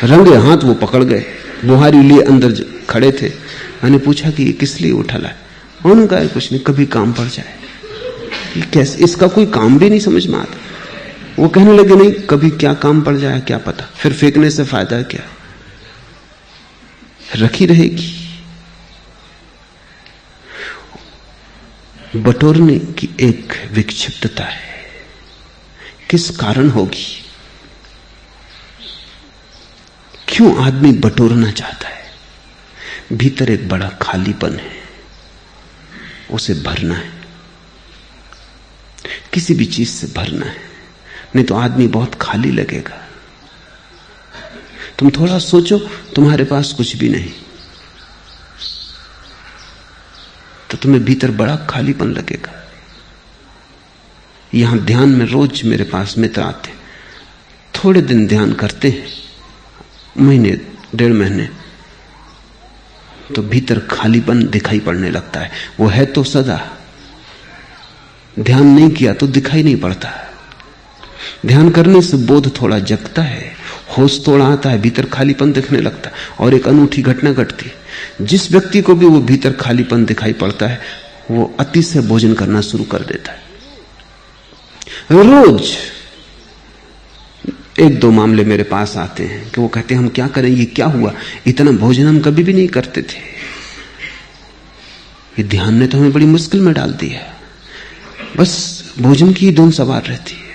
रंगे हाथ वो पकड़ गए, बुहारी लिए अंदर खड़े थे। मैंने पूछा कि ये किस लिए उठा लाए? उन्होंने कहा कुछ नहीं, कभी काम पड़ जाए। कैसे? इसका कोई काम भी नहीं समझ में आता। वो कहने लगे नहीं, कभी क्या काम पड़ जाए क्या पता, फिर फेंकने से फायदा क्या, रखी रहेगी। बटोरने की एक विक्षिप्तता है, किस कारण होगी? क्यों आदमी बटोरना चाहता है? भीतर एक बड़ा खालीपन है, उसे भरना है, किसी भी चीज से भरना है, नहीं तो आदमी बहुत खाली लगेगा। तुम थोड़ा सोचो, तुम्हारे पास कुछ भी नहीं तो तुम्हें भीतर बड़ा खालीपन लगेगा। यहां ध्यान में रोज मेरे पास मित्र आते, थोड़े दिन ध्यान करते हैं, महीने 1.5 महीने, तो भीतर खालीपन दिखाई पड़ने लगता है। वो है तो सदा, ध्यान नहीं किया तो दिखाई नहीं पड़ता। ध्यान करने से बोध थोड़ा जगता है, होश थोड़ा आता है, भीतर खालीपन दिखने लगता है। और एक अनूठी घटना घटती, जिस व्यक्ति को भी वो भीतर खालीपन दिखाई पड़ता है वो अति से भोजन करना शुरू कर देता है। रोज 1-2 मामले मेरे पास आते हैं कि वो कहते हैं हम क्या करें, ये क्या हुआ, इतना भोजन हम कभी भी नहीं करते थे, ये ध्यान ने तो हमें बड़ी मुश्किल में डाल दिया, बस भोजन की ही धुन सवार रहती है।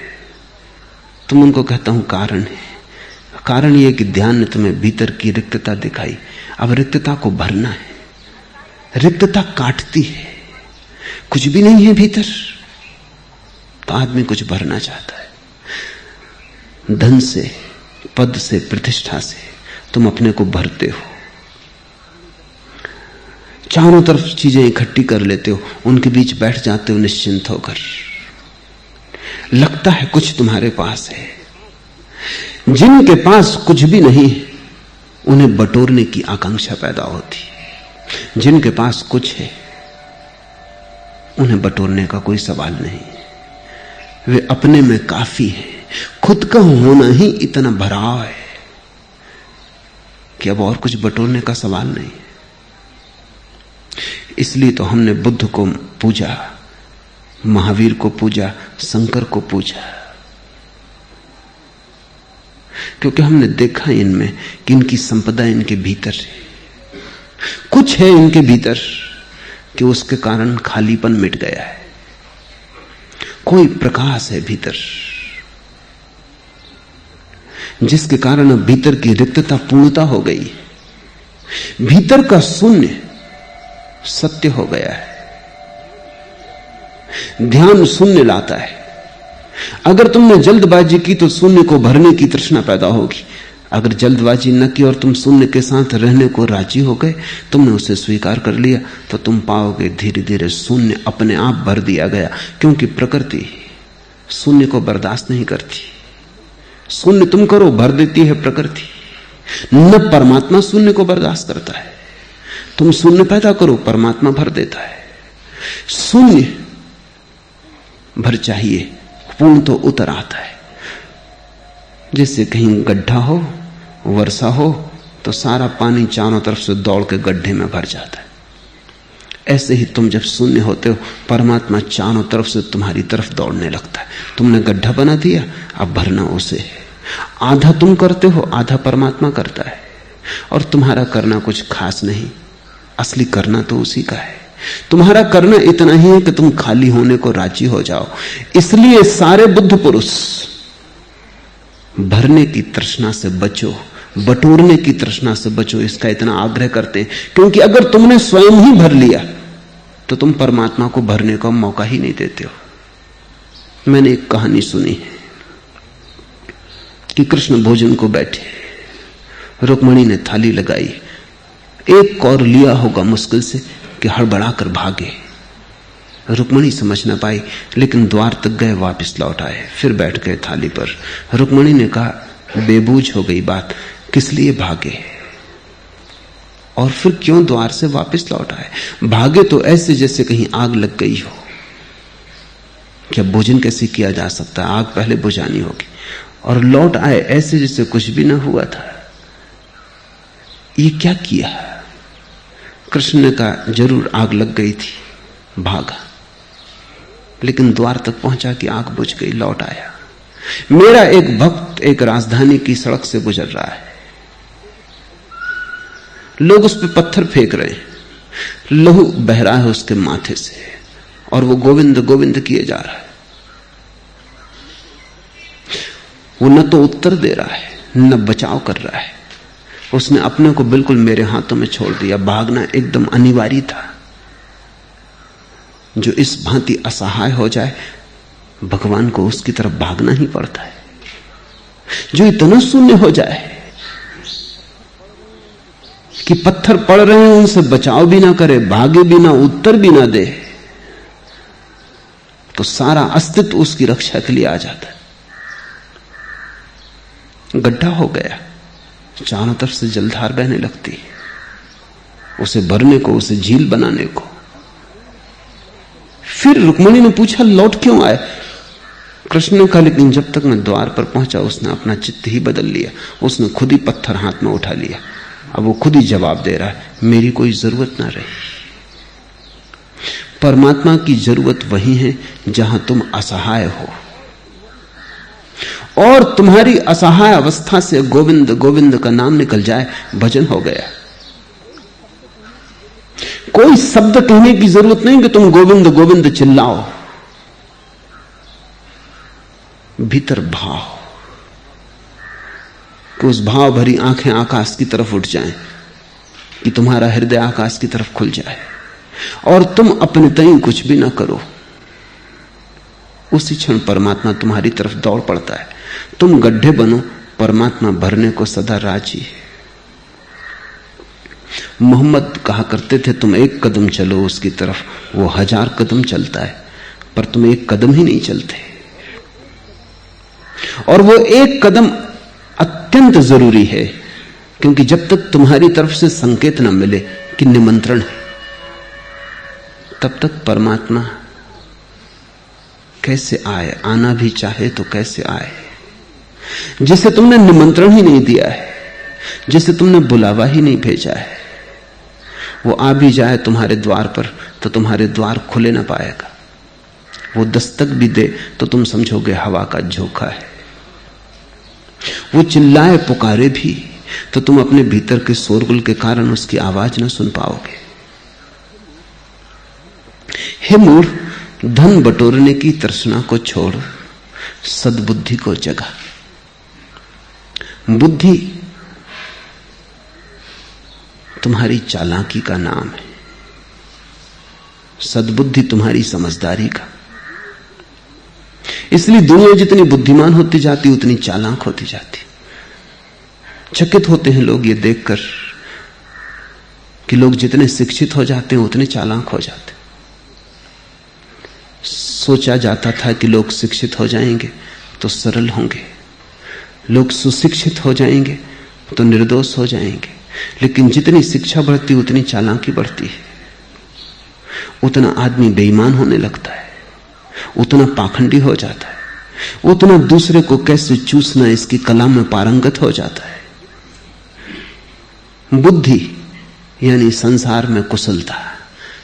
तुम उनको कहता हूं कारण है, कारण यह कि ध्यान ने तुम्हें भीतर की रिक्तता दिखाई। अब रिक्तता को भरना है, रिक्तता काटती है, कुछ भी नहीं है भीतर, तो आदमी कुछ भरना चाहता है। धन से, पद से, प्रतिष्ठा से तुम अपने को भरते हो, चारों तरफ चीजें इकट्ठी कर लेते हो, उनके बीच बैठ जाते हो निश्चिंत होकर, लगता है कुछ तुम्हारे पास है। जिनके पास कुछ भी नहीं उन्हें बटोरने की आकांक्षा पैदा होती है, जिनके पास कुछ है उन्हें बटोरने का कोई सवाल नहीं, वे अपने में काफी है। खुद का होना ही इतना भराव है कि अब और कुछ बटोरने का सवाल नहीं। इसलिए तो हमने बुद्ध को पूजा, महावीर को पूजा, शंकर को पूजा, क्योंकि हमने देखा इनमें कि इनकी संपदा इनके भीतर है, कुछ है इनके भीतर कि उसके कारण खालीपन मिट गया है, कोई प्रकाश है भीतर जिसके कारण अब भीतर की रिक्तता पूर्णता हो गई, भीतर का शून्य सत्य हो गया है। ध्यान शून्य लाता है। अगर तुमने जल्दबाजी की तो शून्य को भरने की तृष्णा पैदा होगी, अगर जल्दबाजी न की और तुम शून्य के साथ रहने को राजी हो गए, तुमने उसे स्वीकार कर लिया, तो तुम पाओगे धीरे धीरे शून्य अपने आप भर दिया गया, क्योंकि प्रकृति शून्य को बर्दाश्त नहीं करती। शून्य तुम करो, भर देती है प्रकृति। न परमात्मा शून्य को बर्दाश्त करता है। तुम शून्य पैदा करो, परमात्मा भर देता है। शून्य भर चाहिए, पूर्ण तो उतर आता है। जैसे कहीं गड्ढा हो, वर्षा हो, तो सारा पानी चारों तरफ से दौड़ के गड्ढे में भर जाता है। ऐसे ही तुम जब शून्य होते हो, परमात्मा चारों तरफ से तुम्हारी तरफ दौड़ने लगता है। तुमने गड्ढा बना दिया, अब भरना उसे है। आधा तुम करते हो, आधा परमात्मा करता है। और तुम्हारा करना कुछ खास नहीं, असली करना तो उसी का है। तुम्हारा करना इतना ही है कि तुम खाली होने को राजी हो जाओ। इसलिए सारे बुद्ध पुरुष भरने की तृष्णा से बचो, बटोरने की तृष्णा से बचो, इसका इतना आग्रह करते हैं। क्योंकि अगर तुमने स्वयं ही भर लिया तो तुम परमात्मा को भरने का मौका ही नहीं देते हो। मैंने एक कहानी सुनी है कि कृष्ण भोजन को बैठे, रुक्मणी ने थाली लगाई, एक कौर लिया होगा मुश्किल से कि हड़बड़ाकर भागे। रुक्मणी समझ न पाई, लेकिन द्वार तक गए, वापस लौट आए, फिर बैठ गए थाली पर। रुक्मणी ने कहा, बेबूझ हो गई बात, किस लिए भागे और फिर क्यों द्वार से वापस लौट आए? भागे तो ऐसे जैसे कहीं आग लग गई हो। क्या भोजन कैसे किया जा सकता है? आग पहले बुझानी होगी। और लौट आए ऐसे जैसे कुछ भी ना हुआ था। ये क्या किया? कृष्ण ने कहा, जरूर आग लग गई थी, भागा, लेकिन द्वार तक पहुंचा कि आग बुझ गई, लौट आया। मेरा एक भक्त एक राजधानी की सड़क से गुजर रहा है, लोग उस पर पत्थर फेंक रहे हैं, लहू बह रहा है उसके माथे से, और वो गोविंद गोविंद किए जा रहा है। वो न तो उत्तर दे रहा है, न बचाव कर रहा है। उसने अपने को बिल्कुल मेरे हाथों में छोड़ दिया। भागना एकदम अनिवार्य था। जो इस भांति असहाय हो जाए, भगवान को उसकी तरफ भागना ही पड़ता है। जो इतना शून्य हो जाए कि पत्थर पड़ रहे हैं, उनसे बचाव भी ना करे, भागे भी ना, उत्तर भी ना दे, तो सारा अस्तित्व उसकी रक्षा के लिए आ जाता है। गड्ढा हो गया, चारों तरफ से जलधार बहने लगती है, उसे भरने को, उसे झील बनाने को। फिर रुक्मणी ने पूछा, लौट क्यों आए? कृष्ण ने कहा, लेकिन जब तक मैं द्वार पर पहुंचा, उसने अपना चित्त ही बदल लिया। उसने खुद ही पत्थर हाथ में उठा लिया। अब वो खुद ही जवाब दे रहा है, मेरी कोई जरूरत ना रही। परमात्मा की जरूरत वही है जहां तुम असहाय हो, और तुम्हारी असहाय अवस्था से गोविंद गोविंद का नाम निकल जाए, भजन हो गया। कोई शब्द कहने की जरूरत नहीं कि तुम गोविंद गोविंद चिल्लाओ, भीतर भाव, कि उस भाव भरी आंखें आकाश की तरफ उठ जाएं, कि तुम्हारा हृदय आकाश की तरफ खुल जाए, और तुम अपने तय कुछ भी ना करो। उसी क्षण परमात्मा तुम्हारी तरफ दौड़ पड़ता है। तुम गड्ढे बनो, परमात्मा भरने को सदा राजी है। मोहम्मद कहा करते थे, तुम एक कदम चलो उसकी तरफ, वो 1000 कदम चलता है, पर तुम एक कदम ही नहीं चलते। और वो एक कदम अत्यंत जरूरी है, क्योंकि जब तक तुम्हारी तरफ से संकेत न मिले कि निमंत्रण है, तब तक परमात्मा कैसे आए? आना भी चाहे तो कैसे आए? जिसे तुमने निमंत्रण ही नहीं दिया है, जिसे तुमने बुलावा ही नहीं भेजा है, वो आ भी जाए तुम्हारे द्वार पर तो तुम्हारे द्वार खुले ना पाएगा। वो दस्तक भी दे तो तुम समझोगे हवा का झोंका है। वो चिल्लाए पुकारे भी तो तुम अपने भीतर के शोरगुल के कारण उसकी आवाज ना सुन पाओगे। हे मूर्ख, धन बटोरने की तृष्णा को छोड़, सद्बुद्धि को जगा। बुद्धि तुम्हारी चालाकी का नाम है, सद्बुद्धि तुम्हारी समझदारी का। इसलिए दुनिया जितनी बुद्धिमान होती जाती उतनी चालाक होती जाती। चकित होते हैं लोग ये देखकर कि लोग जितने शिक्षित हो जाते हैं उतने चालाक हो जाते। सोचा जाता था कि लोग शिक्षित हो जाएंगे तो सरल होंगे, लोग सुशिक्षित हो जाएंगे तो निर्दोष हो जाएंगे, लेकिन जितनी शिक्षा बढ़ती उतनी चालाकी बढ़ती है, उतना आदमी बेईमान होने लगता है, उतना पाखंडी हो जाता है, उतना दूसरे को कैसे चूसना इसकी कला में पारंगत हो जाता है। बुद्धि यानी संसार में कुशलता,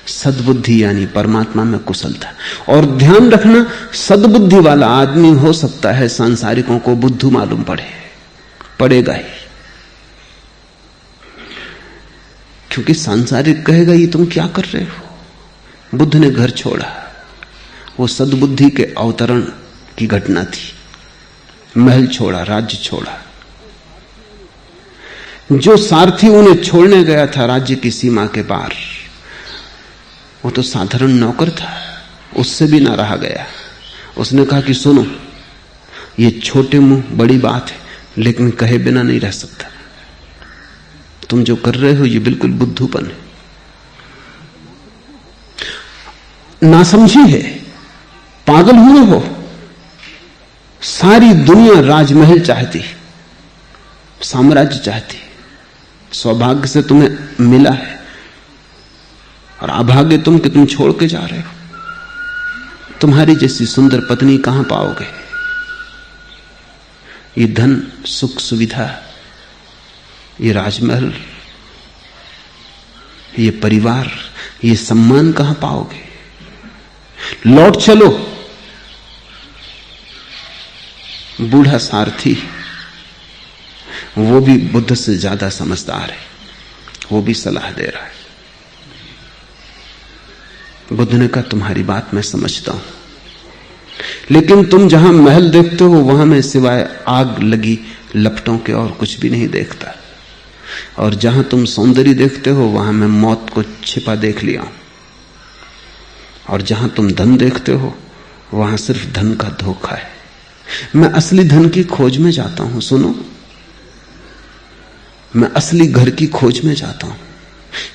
सद्बुद्धि यानी परमात्मा में कुशलता। और ध्यान रखना, सद्बुद्धि वाला आदमी हो सकता है सांसारिकों को बुद्धू मालूम पड़ेगा ही, क्योंकि सांसारिक कहेगा ये तुम क्या कर रहे हो। बुद्ध ने घर छोड़ा, वो सद्बुद्धि के अवतरण की घटना थी। महल छोड़ा, राज्य छोड़ा। जो सारथी उन्हें छोड़ने गया था राज्य की सीमा के पार, वो तो साधारण नौकर था, उससे भी ना रहा गया। उसने कहा कि सुनो, ये छोटे मुंह बड़ी बात है, लेकिन कहे बिना नहीं रह सकता। तुम जो कर रहे हो ये बिल्कुल बुद्धूपन है, नासमझी है, पागल हुए हो। सारी दुनिया राजमहल चाहती, साम्राज्य चाहती, सौभाग्य से तुम्हें मिला है, और अभाग्य तुम कि तुम छोड़ के जा रहे हो। तुम्हारी जैसी सुंदर पत्नी कहां पाओगे? ये धन, सुख, सुविधा, ये राजमहल, ये परिवार, ये सम्मान कहां पाओगे? लौट चलो। बूढ़ा सारथी, वो भी बुद्ध से ज्यादा समझदार है, वो भी सलाह दे रहा है। बुद्ध ने कहा तुम्हारी बात मैं समझता हूं, लेकिन तुम जहां महल देखते हो वहां मैं सिवाय आग लगी लपटों के और कुछ भी नहीं देखता, और जहां तुम सौंदर्य देखते हो वहां मैं मौत को छिपा देख लिया हूं, और जहां तुम धन देखते हो वहां सिर्फ धन का धोखा है। मैं असली धन की खोज में जाता हूं। सुनो, मैं असली घर की खोज में जाता हूं,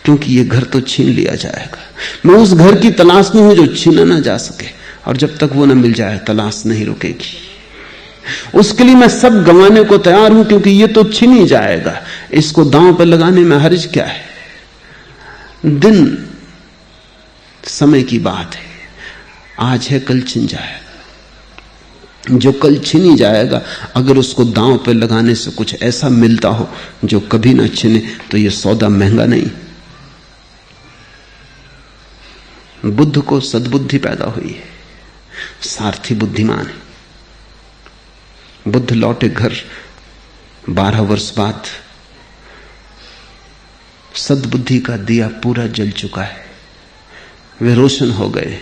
क्योंकि ये घर तो छीन लिया जाएगा। मैं उस घर की तलाश में हूं जो छीना ना जा सके, और जब तक वो ना मिल जाए तलाश नहीं रुकेगी। उसके लिए मैं सब गंवाने को तैयार हूं, क्योंकि ये तो छीन ही जाएगा। इसको दांव पर लगाने में हर्ज क्या है? दिन समय की बात है, आज है कल छिन जाएगा। जो कल छिन ही जाएगा, अगर उसको दांव पे लगाने से कुछ ऐसा मिलता हो जो कभी ना छिने, तो ये सौदा महंगा नहीं। बुद्ध को सद्बुद्धि पैदा हुई है, सारथी बुद्धिमान है। बुद्ध लौटे घर 12 वर्ष बाद, सद्बुद्धि का दिया पूरा जल चुका है। वे रोशन हो गए,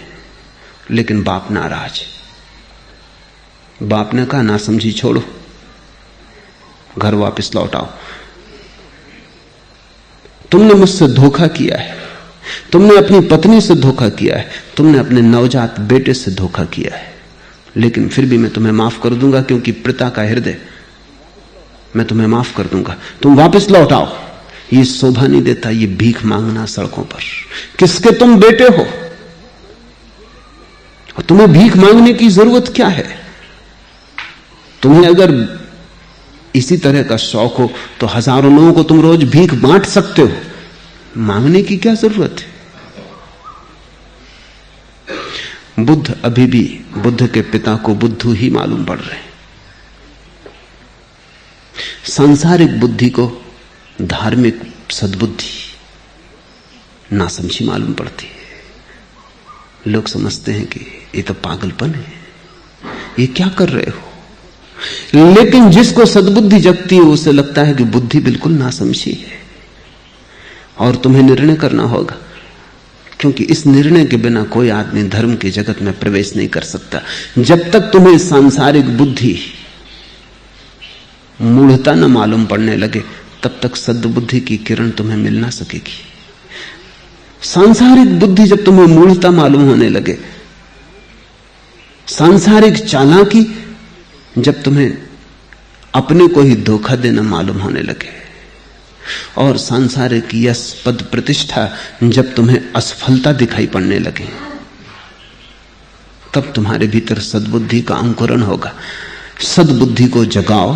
लेकिन बाप नाराज है। बाप ने कहा ना समझी छोड़ो, घर वापस लौट आओ। तुमने मुझसे धोखा किया है, तुमने अपनी पत्नी से धोखा किया है, तुमने अपने नवजात बेटे से धोखा किया है, लेकिन फिर भी मैं तुम्हें माफ कर दूंगा, क्योंकि पिता का हृदय, मैं तुम्हें माफ कर दूंगा। तुम वापस लौट आओ। ये शोभा नहीं देता ये भीख मांगना सड़कों पर। किसके तुम बेटे हो और तुम्हें भीख मांगने की जरूरत क्या है? तुम्हें अगर इसी तरह का शौक हो तो हजारों लोगों को तुम रोज भीख बांट सकते हो, मांगने की क्या जरूरत है? बुद्ध अभी भी बुद्ध के पिता को बुद्धू ही मालूम पड़ रहे हैं। सांसारिक बुद्धि को धार्मिक सद्बुद्धि नासमझी मालूम पड़ती है। लोग समझते हैं कि ये तो पागलपन है, ये क्या कर रहे हो? लेकिन जिसको सद्बुद्धि जगती है उसे लगता है कि बुद्धि बिल्कुल नासमझी है, और तुम्हें निर्णय करना होगा, क्योंकि इस निर्णय के बिना कोई आदमी धर्म के जगत में प्रवेश नहीं कर सकता। जब तक तुम्हें सांसारिक बुद्धि मूढ़ता न मालूम पड़ने लगे, तब तक सद्बुद्धि की किरण तुम्हें मिल ना सकेगी। सांसारिक बुद्धि जब तुम्हें मूढ़ता मालूम होने लगे, सांसारिक चालाकी जब तुम्हें अपने को ही धोखा देना मालूम होने लगे, और सांसारिक यश पद प्रतिष्ठा जब तुम्हें असफलता दिखाई पड़ने लगे, तब तुम्हारे भीतर सद्बुद्धि का अंकुरण होगा। सद्बुद्धि को जगाओ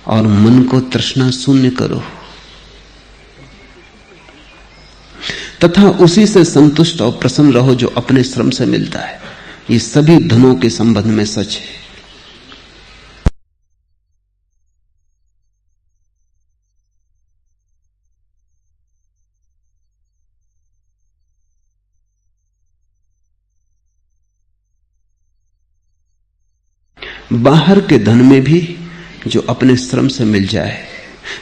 और मन को तृष्णा शून्य करो। तथा उसी से संतुष्ट और प्रसन्न रहो जो अपने श्रम से मिलता है। ये सभी धनों के संबंध में सच है। बाहर के धन में भी जो अपने श्रम से मिल जाए,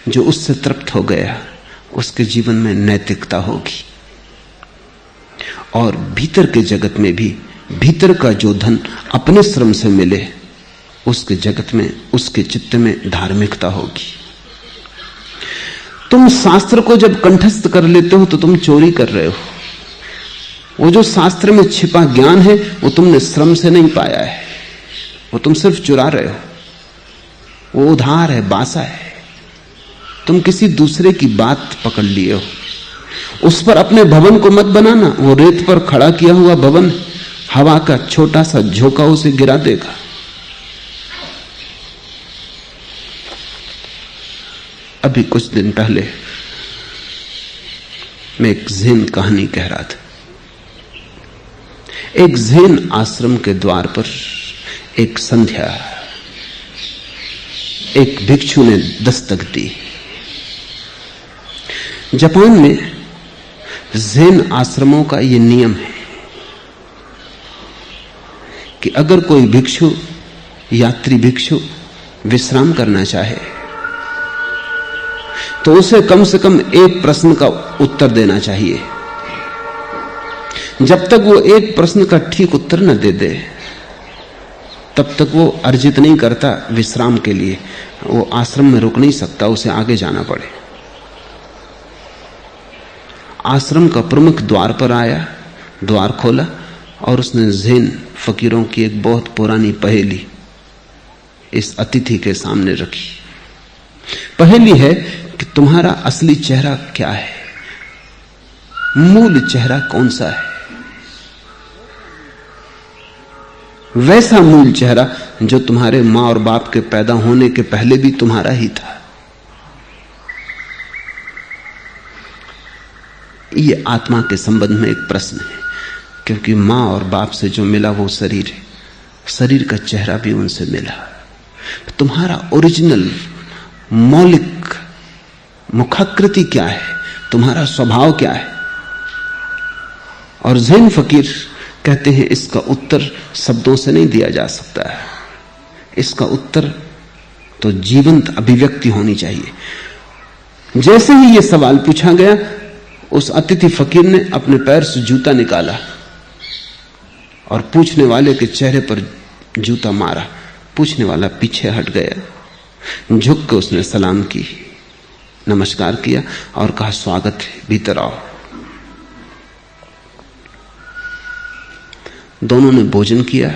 जो उससे तृप्त हो गया, उसके जीवन में नैतिकता होगी। और भीतर के जगत में भी भीतर का जो धन अपने श्रम से मिले, उसके जगत में, उसके चित्त में धार्मिकता होगी। तुम शास्त्र को जब कंठस्थ कर लेते हो तो तुम चोरी कर रहे हो। वो जो शास्त्र में छिपा ज्ञान है वो तुमने श्रम से नहीं पाया है, वो तुम सिर्फ चुरा रहे हो। वो उधार है, बासा है। तुम किसी दूसरे की बात पकड़ लिए हो। उस पर अपने भवन को मत बनाना। वो रेत पर खड़ा किया हुआ भवन, हवा का छोटा सा झोंका उसे गिरा देगा। अभी कुछ दिन पहले मैं एक ज़ेन कहानी कह रहा था। एक ज़ेन आश्रम के द्वार पर एक संध्या एक भिक्षु ने दस्तक दी। जापान में ज़ेन आश्रमों का यह नियम है कि अगर कोई भिक्षु, यात्री भिक्षु विश्राम करना चाहे तो उसे कम से कम एक प्रश्न का उत्तर देना चाहिए। जब तक वो एक प्रश्न का ठीक उत्तर न दे दे तब तक वो अर्जित नहीं करता विश्राम के लिए। वो आश्रम में रुक नहीं सकता, उसे आगे जाना पड़े। आश्रम का प्रमुख द्वार पर आया, द्वार खोला और उसने ज़ेन फकीरों की एक बहुत पुरानी पहेली इस अतिथि के सामने रखी। पहेली है कि तुम्हारा असली चेहरा क्या है, मूल चेहरा कौन सा है। वैसा मूल चेहरा जो तुम्हारे मां और बाप के पैदा होने के पहले भी तुम्हारा ही था। यह आत्मा के संबंध में एक प्रश्न है, क्योंकि मां और बाप से जो मिला वो शरीर है, शरीर का चेहरा भी उनसे मिला। तुम्हारा ओरिजिनल मौलिक मुखाकृति क्या है, तुम्हारा स्वभाव क्या है। और ज़ेन फकीर कहते हैं इसका उत्तर शब्दों से नहीं दिया जा सकता है, इसका उत्तर तो जीवंत अभिव्यक्ति होनी चाहिए। जैसे ही यह सवाल पूछा गया, उस अतिथि फकीर ने अपने पैर से जूता निकाला और पूछने वाले के चेहरे पर जूता मारा। पूछने वाला पीछे हट गया। झुक के उसने सलाम की, नमस्कार किया और कहा, स्वागत है, भीतर आओ। दोनों ने भोजन किया,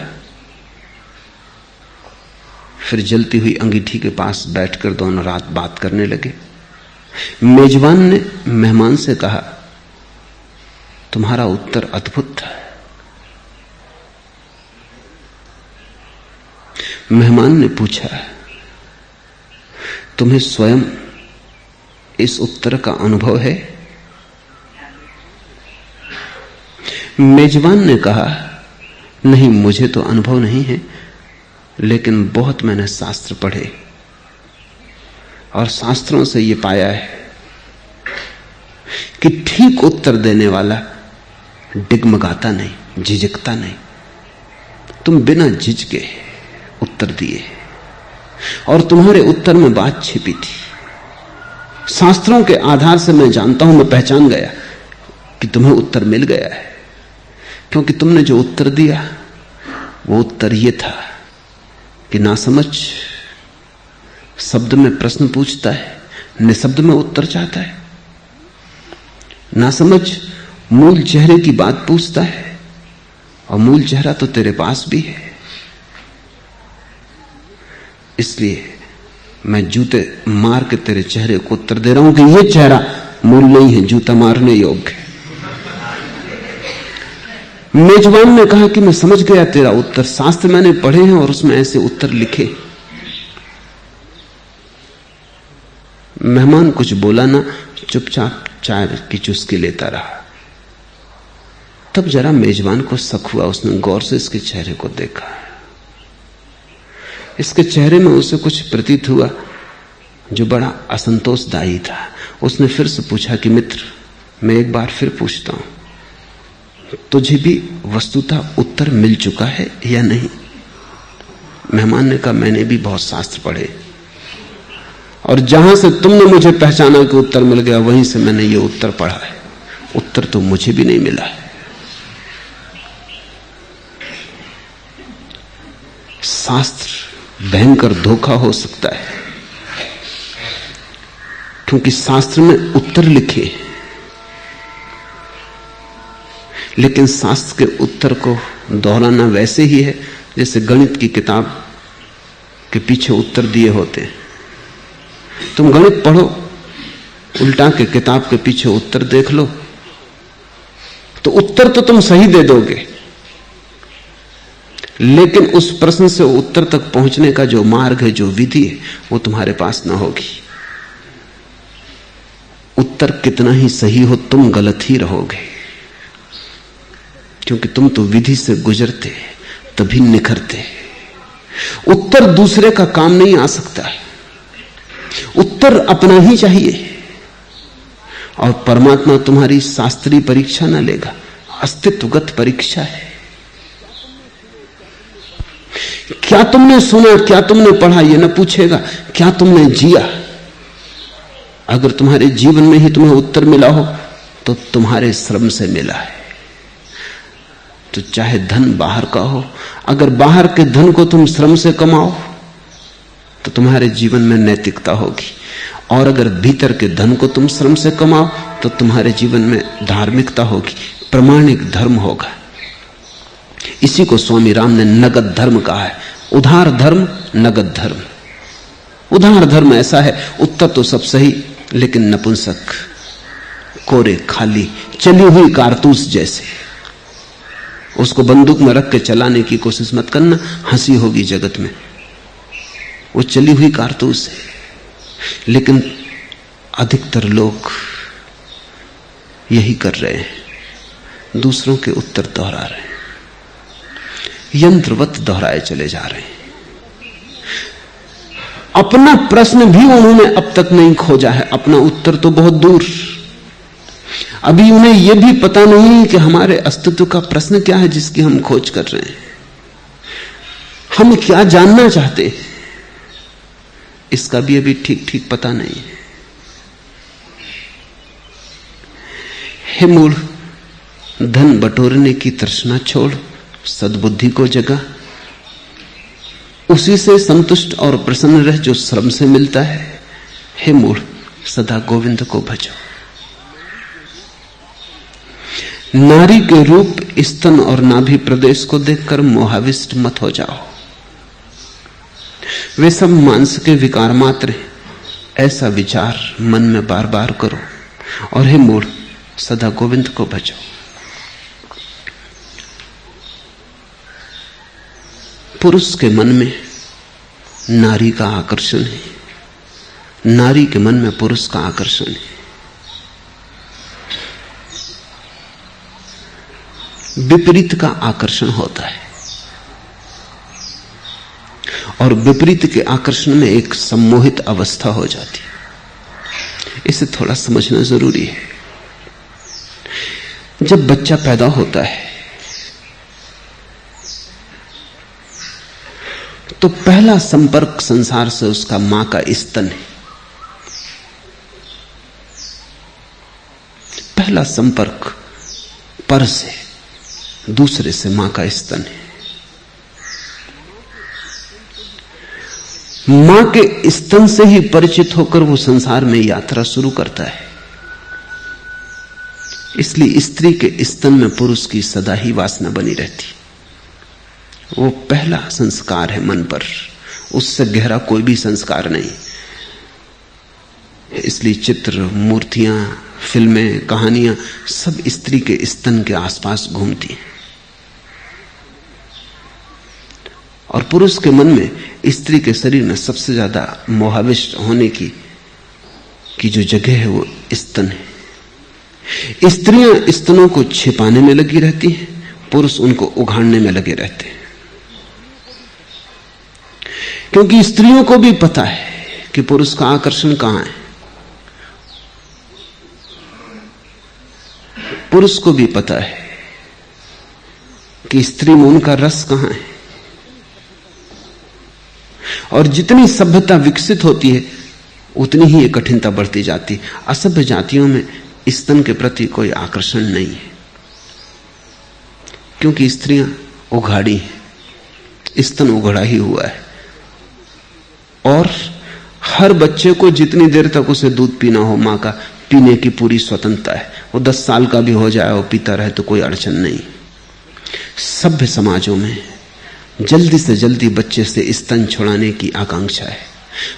फिर जलती हुई अंगीठी के पास बैठकर दोनों रात बात करने लगे। मेजबान ने मेहमान से कहा, तुम्हारा उत्तर अद्भुत था। मेहमान ने पूछा, तुम्हें स्वयं इस उत्तर का अनुभव है? मेजबान ने कहा, नहीं, मुझे तो अनुभव नहीं है, लेकिन बहुत मैंने शास्त्र पढ़े और शास्त्रों से यह पाया है कि ठीक उत्तर देने वाला डिगमगाता नहीं, झिझकता नहीं। तुम बिना झिझके उत्तर दिए और तुम्हारे उत्तर में बात छिपी थी। शास्त्रों के आधार से मैं जानता हूं, मैं पहचान गया कि तुम्हें उत्तर मिल गया है, क्योंकि तुमने जो उत्तर दिया वो उत्तर ये था कि नासमझ शब्द में प्रश्न पूछता है, निशब्द में उत्तर चाहता है। नासमझ मूल चेहरे की बात पूछता है और मूल चेहरा तो तेरे पास भी है। इसलिए मैं जूते मार के तेरे चेहरे को उत्तर दे रहा हूं कि यह चेहरा मूल नहीं है, जूता मारने योग्य है। मेजबान ने कहा कि मैं समझ गया तेरा उत्तर, शास्त्र मैंने पढ़े हैं और उसमें ऐसे उत्तर लिखे। मेहमान कुछ बोला ना, चुपचाप चाय की चुस्की लेता रहा। तब जरा मेजबान को शक हुआ। उसने गौर से इसके चेहरे को देखा। इसके चेहरे में उसे कुछ प्रतीत हुआ जो बड़ा असंतोषदायी था। उसने फिर से पूछा कि मित्र, मैं एक बार फिर पूछता हूं, तुझे भी वस्तुतः उत्तर मिल चुका है या नहीं? मेहमान ने कहा, मैंने भी बहुत शास्त्र पढ़े और जहां से तुमने मुझे पहचाना कि उत्तर मिल गया, वहीं से मैंने ये उत्तर पढ़ा है। उत्तर तो मुझे भी नहीं मिला है। शास्त्र भयंकर धोखा हो सकता है, क्योंकि शास्त्र में उत्तर लिखे हैं, लेकिन शास्त्र के उत्तर को दोहराना वैसे ही है जैसे गणित की किताब के पीछे उत्तर दिए होते हैं। तुम गणित पढ़ो, उल्टा के किताब के पीछे उत्तर देख लो, तो उत्तर तो तुम सही दे दोगे, लेकिन उस प्रश्न से उत्तर तक पहुंचने का जो मार्ग है, जो विधि है, वो तुम्हारे पास ना होगी। उत्तर कितना ही सही हो, तुम गलत ही रहोगे, क्योंकि तुम तो विधि से गुजरते तभी निखरते। उत्तर दूसरे का काम नहीं आ सकता है, उत्तर अपना ही चाहिए। और परमात्मा तुम्हारी शास्त्रीय परीक्षा ना लेगा, अस्तित्वगत परीक्षा है। क्या तुमने सुना, क्या तुमने पढ़ा, यह ना पूछेगा, क्या तुमने जिया। अगर तुम्हारे जीवन में ही तुम्हें उत्तर मिला हो तो तुम्हारे श्रम से मिला है। तो चाहे धन बाहर का हो, अगर बाहर के धन को तुम श्रम से कमाओ तो तुम्हारे जीवन में नैतिकता होगी, और अगर भीतर के धन को तुम श्रम से कमाओ तो तुम्हारे जीवन में धार्मिकता होगी, प्रामाणिक धर्म होगा। इसी को स्वामी राम ने नगद धर्म कहा है। उधार धर्म, नगद धर्म। उधार धर्म ऐसा है, उत्तर तो सब सही लेकिन नपुंसक, कोरे, खाली, चली हुई कारतूस जैसे। उसको बंदूक में रख के चलाने की कोशिश मत करना, हंसी होगी जगत में। वो चली हुई कारतूस है। लेकिन अधिकतर लोग यही कर रहे हैं, दूसरों के उत्तर दोहरा रहे हैं, यंत्रवत दोहराए चले जा रहे हैं। अपना प्रश्न भी उन्होंने अब तक नहीं खोजा है, अपना उत्तर तो बहुत दूर। अभी उन्हें यह भी पता नहीं कि हमारे अस्तित्व का प्रश्न क्या है जिसकी हम खोज कर रहे हैं। हम क्या जानना चाहते हैं, इसका भी अभी ठीक ठीक पता नहीं है। हे मूढ़, धन बटोरने की तृष्णा छोड़, सद्बुद्धि को जगा, उसी से संतुष्ट और प्रसन्न रह जो श्रम से मिलता है। हे मूढ़, सदा गोविंद को भजो। नारी के रूप, स्तन और नाभि प्रदेश को देखकर मोहाविष्ट मत हो जाओ। वे सब मांस के विकार मात्र हैं, ऐसा विचार मन में बार बार करो। और हे मूढ़, सदा गोविंद को भजो। पुरुष के मन में नारी का आकर्षण है, नारी के मन में पुरुष का आकर्षण है। विपरीत का आकर्षण होता है, और विपरीत के आकर्षण में एक सम्मोहित अवस्था हो जाती है। इसे थोड़ा समझना जरूरी है। जब बच्चा पैदा होता है तो पहला संपर्क संसार से उसका मां का स्तन है। पहला संपर्क पर से, दूसरे से मां का स्तन है। मां के स्तन से ही परिचित होकर वो संसार में यात्रा शुरू करता है। इसलिए स्त्री के स्तन में पुरुष की सदा ही वासना बनी रहती। वो पहला संस्कार है मन पर, उससे गहरा कोई भी संस्कार नहीं। इसलिए चित्र, मूर्तियां, फिल्में, कहानियां सब स्त्री के स्तन के आसपास घूमती हैं। और पुरुष के मन में स्त्री के शरीर में सबसे ज्यादा मोहाविष्ट होने की जो जगह है वो स्तन है। स्त्रियां स्तनों को छिपाने में लगी रहती हैं, पुरुष उनको उघाड़ने में लगे रहते हैं। क्योंकि स्त्रियों को भी पता है कि पुरुष का आकर्षण कहां है, पुरुष को भी पता है कि स्त्री में उनका रस कहां है। और जितनी सभ्यता विकसित होती है उतनी ही ये कठिनता बढ़ती जाती। असभ्य जातियों में स्तन के प्रति कोई आकर्षण नहीं है, क्योंकि स्त्रियां उघाड़ी हैं, स्तन उघड़ा ही हुआ है। और हर बच्चे को जितनी देर तक उसे दूध पीना हो मां का, पीने की पूरी स्वतंत्रता है। वो 10 साल का भी हो जाए और पीता रहे तो कोई अड़चन नहीं। सभ्य समाजों में जल्दी से जल्दी बच्चे से स्तन छुड़ाने की आकांक्षा है,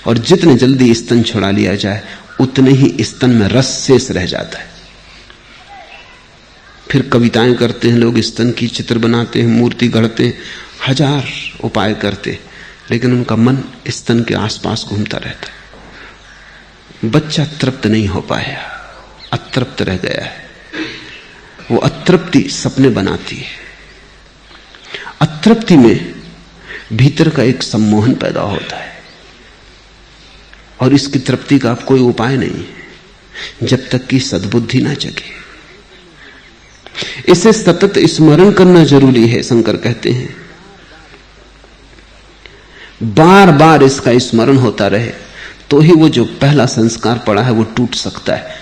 और जितने जल्दी स्तन छुड़ा लिया जाए उतने ही स्तन में रस शेष रह जाता है। फिर कविताएं करते हैं लोग, स्तन की चित्र बनाते हैं, मूर्ति गढ़ते हैं, हजार उपाय करते हैं, लेकिन उनका मन स्तन के आसपास घूमता रहता है। बच्चा तृप्त नहीं हो पाया, अतृप्त रह गया है। वो अतृप्ति सपने बनाती है। अतृप्ति में भीतर का एक सम्मोहन पैदा होता है, और इसकी तृप्ति का कोई उपाय नहीं है जब तक कि सद्बुद्धि ना जगे। इसे सतत स्मरण करना जरूरी है। शंकर कहते हैं बार बार इसका स्मरण होता रहे तो ही वो जो पहला संस्कार पड़ा है वो टूट सकता है।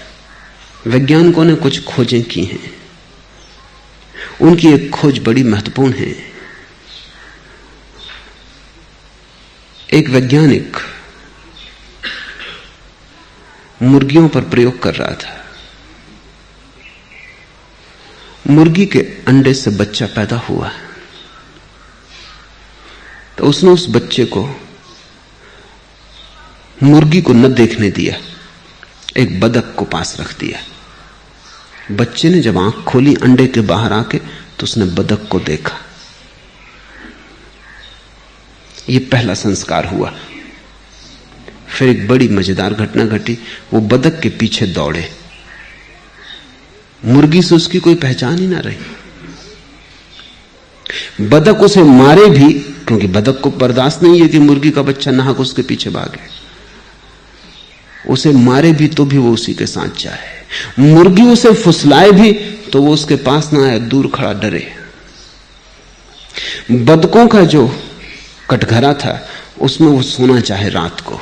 वैज्ञानिकों ने कुछ खोजें की हैं, उनकी एक खोज बड़ी महत्वपूर्ण है। एक वैज्ञानिक मुर्गियों पर प्रयोग कर रहा था। मुर्गी के अंडे से बच्चा पैदा हुआ, तो उसने उस बच्चे को मुर्गी को न देखने दिया, एक बतख को पास रख दिया। बच्चे ने जब आंख खोली अंडे के बाहर आके, तो उसने बतख को देखा। यह पहला संस्कार हुआ। फिर एक बड़ी मजेदार घटना घटी। वो बतख के पीछे दौड़े, मुर्गी से उसकी कोई पहचान ही ना रही। बतख उसे मारे भी, क्योंकि बतख को बर्दाश्त नहीं है कि मुर्गी का बच्चा नाहक उसके पीछे भागे। उसे मारे भी तो भी वो उसी के साथ जाए। मुर्गी उसे फुसलाए भी तो वो उसके पास ना आए, दूर खड़ा डरे। बतखों का जो कटघरा था उसमें वो सोना चाहे रात को,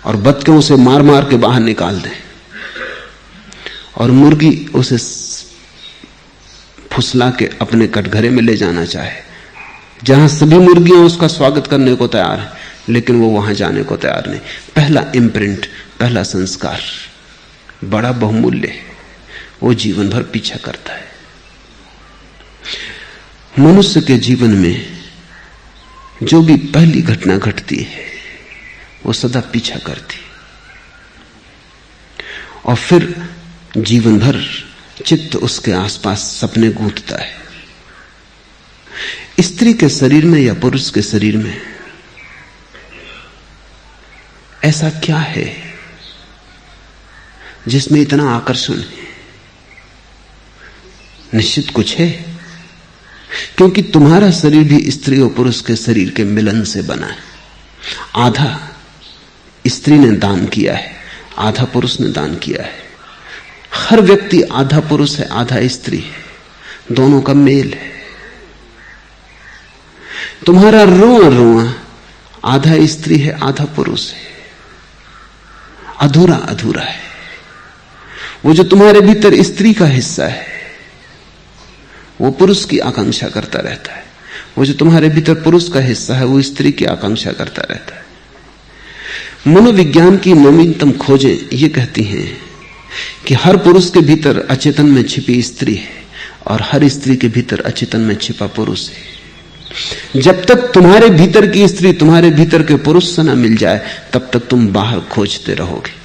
और बतखें उसे मार मार के बाहर निकाल दें, और मुर्गी उसे फुसला के अपने कटघरे में ले जाना चाहे, जहां सभी मुर्गियां उसका स्वागत करने को तैयार है, लेकिन वो वहां जाने को तैयार नहीं। पहला इम्प्रिंट, पहला संस्कार बड़ा बहुमूल्य है, वो जीवन भर पीछा करता है। मनुष्य के जीवन में जो भी पहली घटना घटती है वो सदा पीछा करती, और फिर जीवन भर चित्त उसके आसपास सपने गूंथता है। स्त्री के शरीर में या पुरुष के शरीर में ऐसा क्या है जिसमें इतना आकर्षण है? निश्चित कुछ है, क्योंकि तुम्हारा शरीर भी स्त्री और पुरुष के शरीर के मिलन से बना है। आधा स्त्री ने दान किया है, आधा पुरुष ने दान किया है। हर व्यक्ति आधा पुरुष है, आधा स्त्री है, दोनों का मेल है। तुम्हारा रोआ रोआ आधा स्त्री है, आधा पुरुष है, अधूरा अधूरा है। वो जो तुम्हारे भीतर स्त्री का हिस्सा है वो पुरुष की आकांक्षा करता रहता है, वो जो तुम्हारे भीतर पुरुष का हिस्सा है वो स्त्री की आकांक्षा करता रहता है। मनोविज्ञान की नवीनतम खोजें ये कहती हैं कि हर पुरुष के भीतर अचेतन में छिपी स्त्री है, और हर स्त्री के भीतर अचेतन में छिपा पुरुष है। जब तक तुम्हारे भीतर की स्त्री तुम्हारे भीतर के पुरुष से न मिल जाए, तब तक तुम बाहर खोजते रहोगे।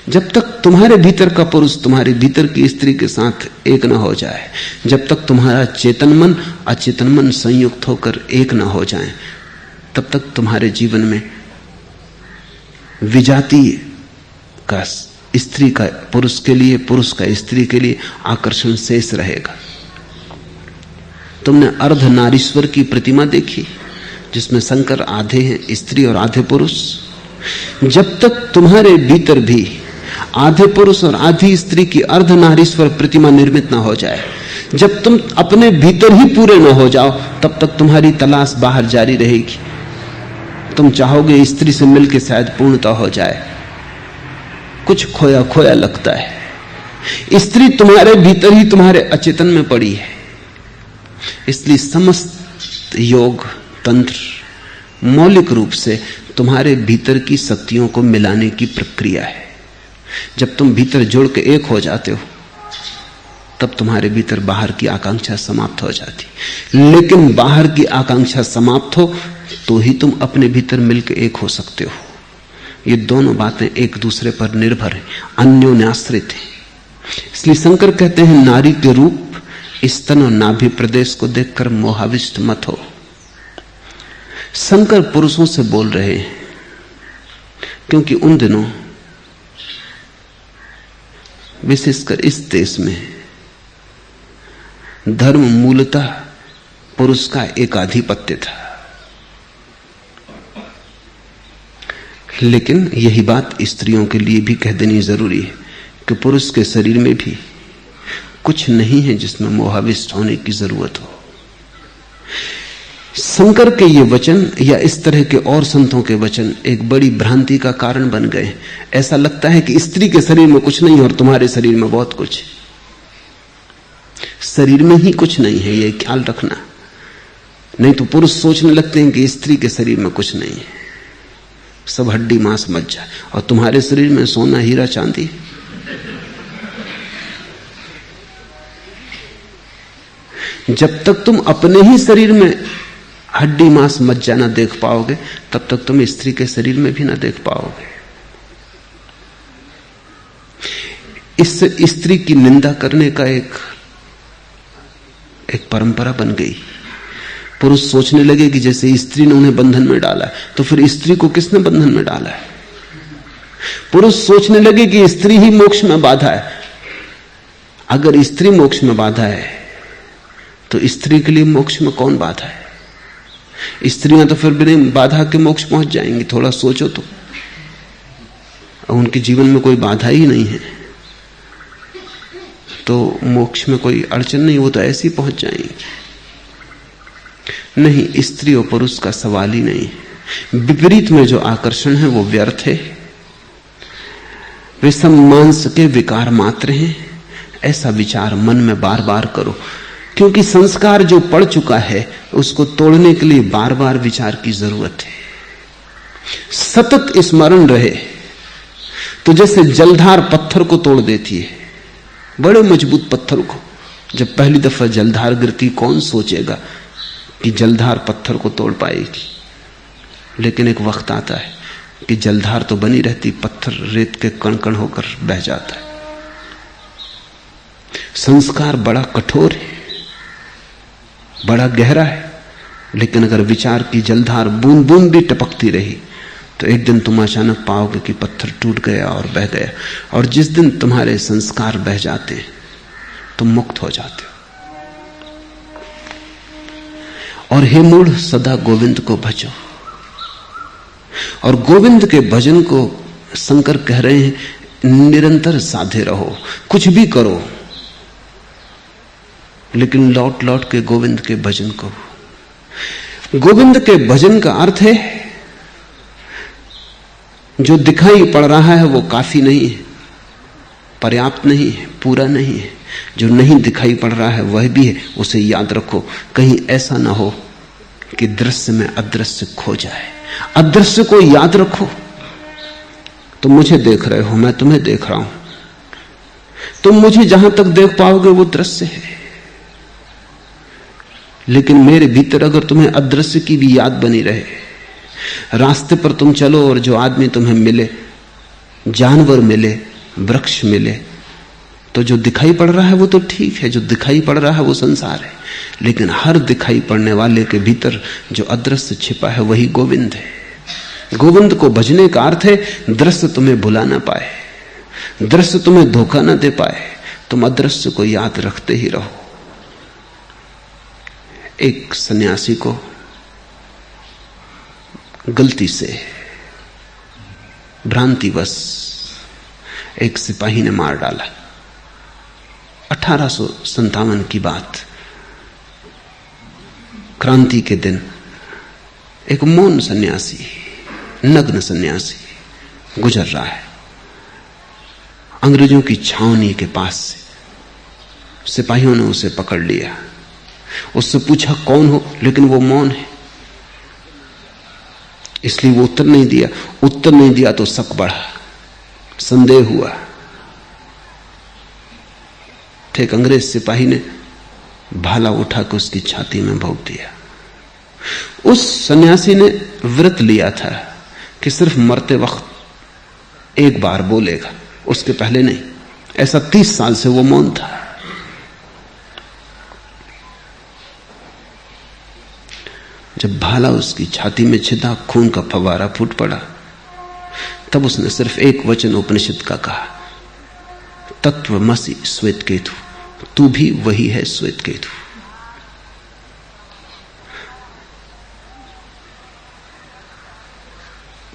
जब तक तुम्हारे भीतर का पुरुष तुम्हारे भीतर की स्त्री के साथ एक न हो जाए, जब तक तुम्हारा चेतन मन अचेतन मन संयुक्त होकर एक न हो जाए, तब तक तुम्हारे जीवन में विजातीय का स्त्री का पुरुष के लिए, पुरुष का स्त्री के लिए आकर्षण शेष रहेगा। तुमने अर्धनारीश्वर की प्रतिमा देखी जिसमें शंकर आधे हैं स्त्री और आधे पुरुष। जब तक तुम्हारे भीतर भी आधे पुरुष और आधी स्त्री की अर्धनारीश्वर प्रतिमा निर्मित ना हो जाए, जब तुम अपने भीतर ही पूरे ना हो जाओ, तब तक तुम्हारी तलाश बाहर जारी रहेगी। तुम चाहोगे स्त्री से मिलकर शायद पूर्णता हो जाए, कुछ खोया खोया लगता है। स्त्री तुम्हारे भीतर ही तुम्हारे अचेतन में पड़ी है। इसलिए समस्त योग तंत्र मौलिक रूप से तुम्हारे भीतर की शक्तियों को मिलाने की प्रक्रिया है। जब तुम भीतर जुड़ के एक हो जाते हो, तब तुम्हारे भीतर बाहर की आकांक्षा समाप्त हो जाती। लेकिन बाहर की आकांक्षा समाप्त हो तो ही तुम अपने भीतर मिलकर एक हो सकते हो। ये दोनों बातें एक दूसरे पर निर्भर हैं, अन्योन्याश्रित हैं। इसलिए शंकर कहते हैं, नारी के रूप स्तन और नाभि प्रदेश को देखकर मोहाविष्ट मत हो। शंकर पुरुषों से बोल रहे हैं, क्योंकि उन दिनों विशेषकर इस देश में धर्म मूलतः पुरुष का एकाधिपत्य था। लेकिन यही बात स्त्रियों के लिए भी कह देनी जरूरी है कि पुरुष के शरीर में भी कुछ नहीं है जिसमें मोहाविष्ट होने की जरूरत हो। शंकर के ये वचन या इस तरह के और संतों के वचन एक बड़ी भ्रांति का कारण बन गए। ऐसा लगता है कि स्त्री के शरीर में कुछ नहीं और तुम्हारे शरीर में बहुत कुछ। शरीर में ही कुछ नहीं है, ये ख्याल रखना। नहीं तो पुरुष सोचने लगते हैं कि स्त्री के शरीर में कुछ नहीं है, सब हड्डी मांस मज्जा, और तुम्हारे शरीर में सोना हीरा चांदी। जब तक तुम अपने ही शरीर में हड्डी मांस मज्जा ना देख पाओगे, तब तक तुम स्त्री के शरीर में भी ना देख पाओगे। इससे स्त्री की निंदा करने का एक परंपरा बन गई। पुरुष सोचने लगे कि जैसे स्त्री ने उन्हें बंधन में डाला, तो फिर स्त्री को किसने बंधन में डाला है। पुरुष सोचने लगे कि स्त्री ही मोक्ष में बाधा है। अगर स्त्री मोक्ष में बाधा है तो स्त्री के लिए मोक्ष में कौन बाधा है? स्त्रियां तो फिर बिना बाधा के मोक्ष पहुंच जाएंगी। थोड़ा सोचो तो, उनके जीवन में कोई बाधा ही नहीं है तो मोक्ष में कोई अड़चन नहीं, वो तो ऐसे ही पहुंच जाएंगे। नहीं, स्त्री और पुरुष का सवाल ही नहीं है। विपरीत में जो आकर्षण है वो व्यर्थ है, वे सब मांस के विकार मात्र हैं। ऐसा विचार मन में बार बार करो, क्योंकि संस्कार जो पड़ चुका है उसको तोड़ने के लिए बार बार विचार की जरूरत है। सतत स्मरण रहे तो जैसे जलधार पत्थर को तोड़ देती है, बड़े मजबूत पत्थर को। जब पहली दफा जलधार गिरती, कौन सोचेगा कि जलधार पत्थर को तोड़ पाएगी। लेकिन एक वक्त आता है कि जलधार तो बनी रहती, पत्थर रेत के कण कण होकर बह जाता है। संस्कार बड़ा कठोर है, बड़ा गहरा है, लेकिन अगर विचार की जलधार बूंद बूंद भी टपकती रही तो एक दिन तुम अचानक पाओगे कि पत्थर टूट गया और बह गया। और जिस दिन तुम्हारे संस्कार बह जाते हैं तुम मुक्त हो जाते हो। और हे मूढ़, सदा गोविंद को भजो। और गोविंद के भजन को शंकर कह रहे हैं निरंतर साधे रहो, कुछ भी करो लेकिन लौट लौट के गोविंद के भजन को। गोविंद के भजन का अर्थ है जो दिखाई पड़ रहा है वो काफी नहीं है, पर्याप्त नहीं है, पूरा नहीं है। जो नहीं दिखाई पड़ रहा है वह भी है, उसे याद रखो। कहीं ऐसा ना हो कि दृश्य में अदृश्य खो जाए। अदृश्य को याद रखो। तुम मुझे देख रहे हो, मैं तुम्हें देख रहा हूं। तुम मुझे जहां तक देख पाओगे वो दृश्य है, लेकिन मेरे भीतर अगर तुम्हें अदृश्य की भी याद बनी रहे, रास्ते पर तुम चलो और जो आदमी तुम्हें मिले, जानवर मिले, वृक्ष मिले, तो जो दिखाई पड़ रहा है वो तो ठीक है, जो दिखाई पड़ रहा है वो संसार है। लेकिन हर दिखाई पड़ने वाले के भीतर जो अदृश्य छिपा है वही गोविंद है। गोविंद को भजने का अर्थ है दृश्य तुम्हें भुला ना पाए, दृश्य तुम्हें धोखा न दे पाए, तुम अदृश्य को याद रखते ही रहो। एक सन्यासी को गलती से, भ्रांतिवश एक सिपाही ने मार डाला। 1857 की बात, क्रांति के दिन एक मौन सन्यासी, नग्न सन्यासी गुजर रहा है अंग्रेजों की छावनी के पास से। सिपाहियों ने उसे पकड़ लिया, उससे पूछा कौन हो, लेकिन वो मौन है, इसलिए वो उत्तर नहीं दिया। उत्तर नहीं दिया तो शक बढ़ा, संदेह हुआ। एक अंग्रेज सिपाही ने भाला उठाकर उसकी छाती में भोंक दिया। उस सन्यासी ने व्रत लिया था कि सिर्फ मरते वक्त एक बार बोलेगा, उसके पहले नहीं। ऐसा 30 साल से वो मौन था। जब भाला उसकी छाती में छिदा, खून का फवारा फूट पड़ा, तब उसने सिर्फ एक वचन उपनिषद का कहा, तत्वमसि श्वेत केतु, तू भी वही है श्वेत केतु।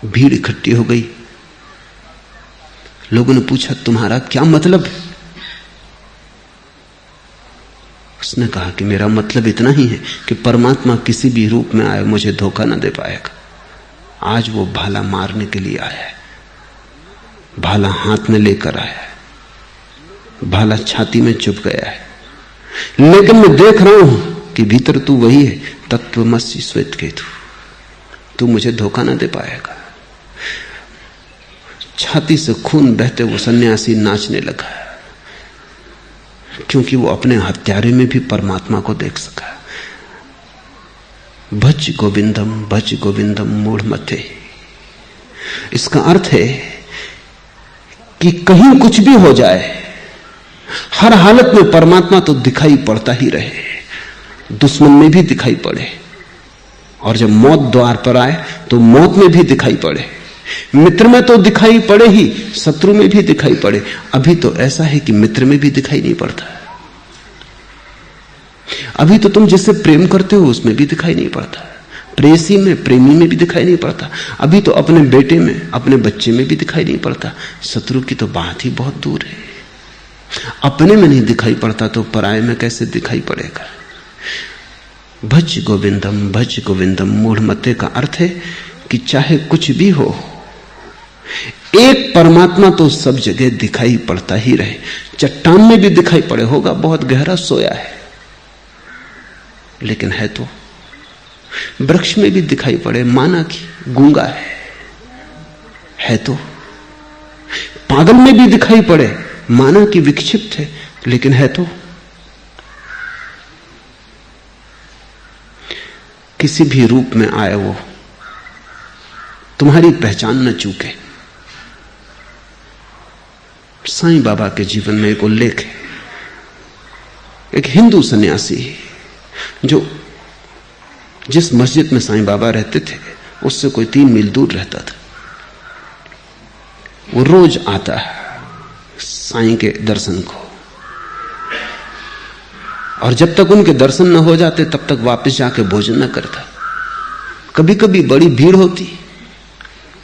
भीड़ इकट्ठी हो गई। लोगों ने पूछा तुम्हारा क्या मतलब है? उसने कहा कि मेरा मतलब इतना ही है कि परमात्मा किसी भी रूप में आए मुझे धोखा न दे पाएगा। आज वो भाला मारने के लिए आया है, भाला हाथ में लेकर आया है, भाला छाती में चुभ गया है, लेकिन मैं देख रहा हूं कि भीतर तू वही है, तत्वमसि श्वेत केतु, तू मुझे धोखा न दे पाएगा। छाती से खून बहते वो सन्यासी नाचने लगा, क्योंकि वो अपने हत्यारे में भी परमात्मा को देख सका। भज गोविंदम मूढ़ मते। इसका अर्थ है कि कहीं कुछ भी हो जाए, हर हालत में परमात्मा तो दिखाई पड़ता ही रहे, दुश्मन में भी दिखाई पड़े, और जब मौत द्वार पर आए तो मौत में भी दिखाई पड़े, मित्र में तो दिखाई पड़े ही, शत्रु में भी दिखाई पड़े। अभी तो ऐसा है कि मित्र में भी दिखाई नहीं पड़ता। अभी तो तुम जिससे प्रेम करते हो उसमें भी दिखाई नहीं पड़ता, प्रेयसी में, प्रेमी में भी दिखाई नहीं पड़ता। अभी तो अपने बेटे में, अपने बच्चे में भी दिखाई नहीं पड़ता। शत्रु की तो बात ही बहुत दूर है। अपने में नहीं दिखाई पड़ता तो पराये में कैसे दिखाई पड़ेगा। भज गोविंदम मूढ़ मते का अर्थ है कि चाहे कुछ भी हो, एक परमात्मा तो सब जगह दिखाई पड़ता ही रहे। चट्टान में भी दिखाई पड़े, होगा बहुत गहरा सोया है, लेकिन है तो। वृक्ष में भी दिखाई पड़े, माना कि गूंगा है तो। पागल में भी दिखाई पड़े, माना कि विक्षिप्त है, लेकिन है तो। किसी भी रूप में आए वो, तुम्हारी पहचान न चूके। साईं बाबा के जीवन में एक उल्लेख है। एक हिंदू सन्यासी जो जिस मस्जिद में साईं बाबा रहते थे उससे कोई 3 मील दूर रहता था, वो रोज आता है साईं के दर्शन को, और जब तक उनके दर्शन न हो जाते तब तक वापस जाके भोजन न करता। कभी कभी बड़ी भीड़ होती,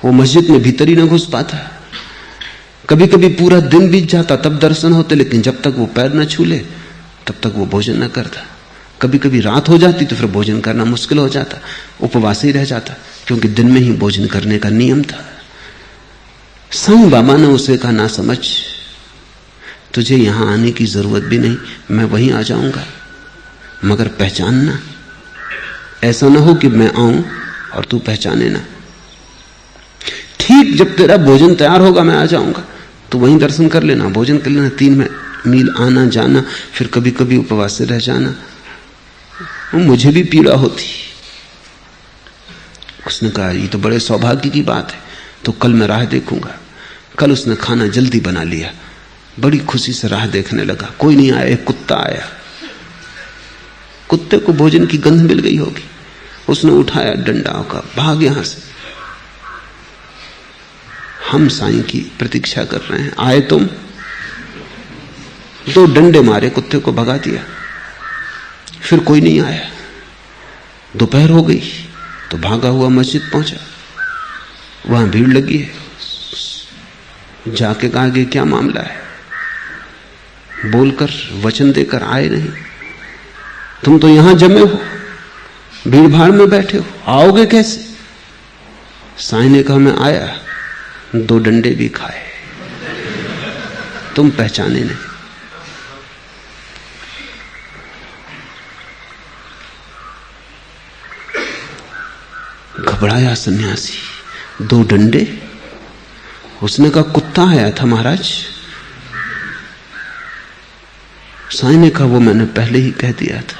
वो मस्जिद में भीतर ही न घुस पाता। कभी कभी पूरा दिन बीत जाता तब दर्शन होते, लेकिन जब तक वो पैर न छू ले तब तक वो भोजन न करता। कभी कभी रात हो जाती तो फिर भोजन करना मुश्किल हो जाता, उपवास ही रह जाता, क्योंकि दिन में ही भोजन करने का नियम था। साईं बाबा ने उसे कहा, ना समझ, तुझे यहां आने की जरूरत भी नहीं, मैं वहीं आ जाऊंगा, मगर पहचानना, ऐसा ना हो कि मैं आऊं और तू पहचाने ना। ठीक जब तेरा भोजन तैयार होगा मैं आ जाऊंगा, तू वहीं दर्शन कर लेना, भोजन कर लेना। 3 मील आना जाना, फिर कभी कभी उपवास से रह जाना, मुझे भी पीड़ा होती। उसने कहा, ये तो बड़े सौभाग्य की बात है, तो कल मैं राह देखूंगा। कल उसने खाना जल्दी बना लिया, बड़ी खुशी से राह देखने लगा। कोई नहीं आया, एक कुत्ता आया। कुत्ते को भोजन की गंध मिल गई होगी, उसने उठाया डंडा का, भाग यहां से। हम साईं की प्रतीक्षा कर रहे हैं। आए तुम, 2 डंडे मारे, कुत्ते को भगा दिया। फिर कोई नहीं आया। दोपहर हो गई तो भागा हुआ मस्जिद पहुंचा। वहां भीड़ लगी है। जाके कहा कि क्या मामला है? बोलकर वचन देकर आए नहीं। तुम तो यहां जमे हो, भीड़ भाड़ में बैठे हो, आओगे कैसे? साईं ने कहा मैं आया, 2 डंडे भी खाए, तुम पहचाने नहीं। घबराया सन्यासी। 2 डंडे? उसने कहा कुत्ता आया था महाराज। साईं ने कहा वो मैंने पहले ही कह दिया था,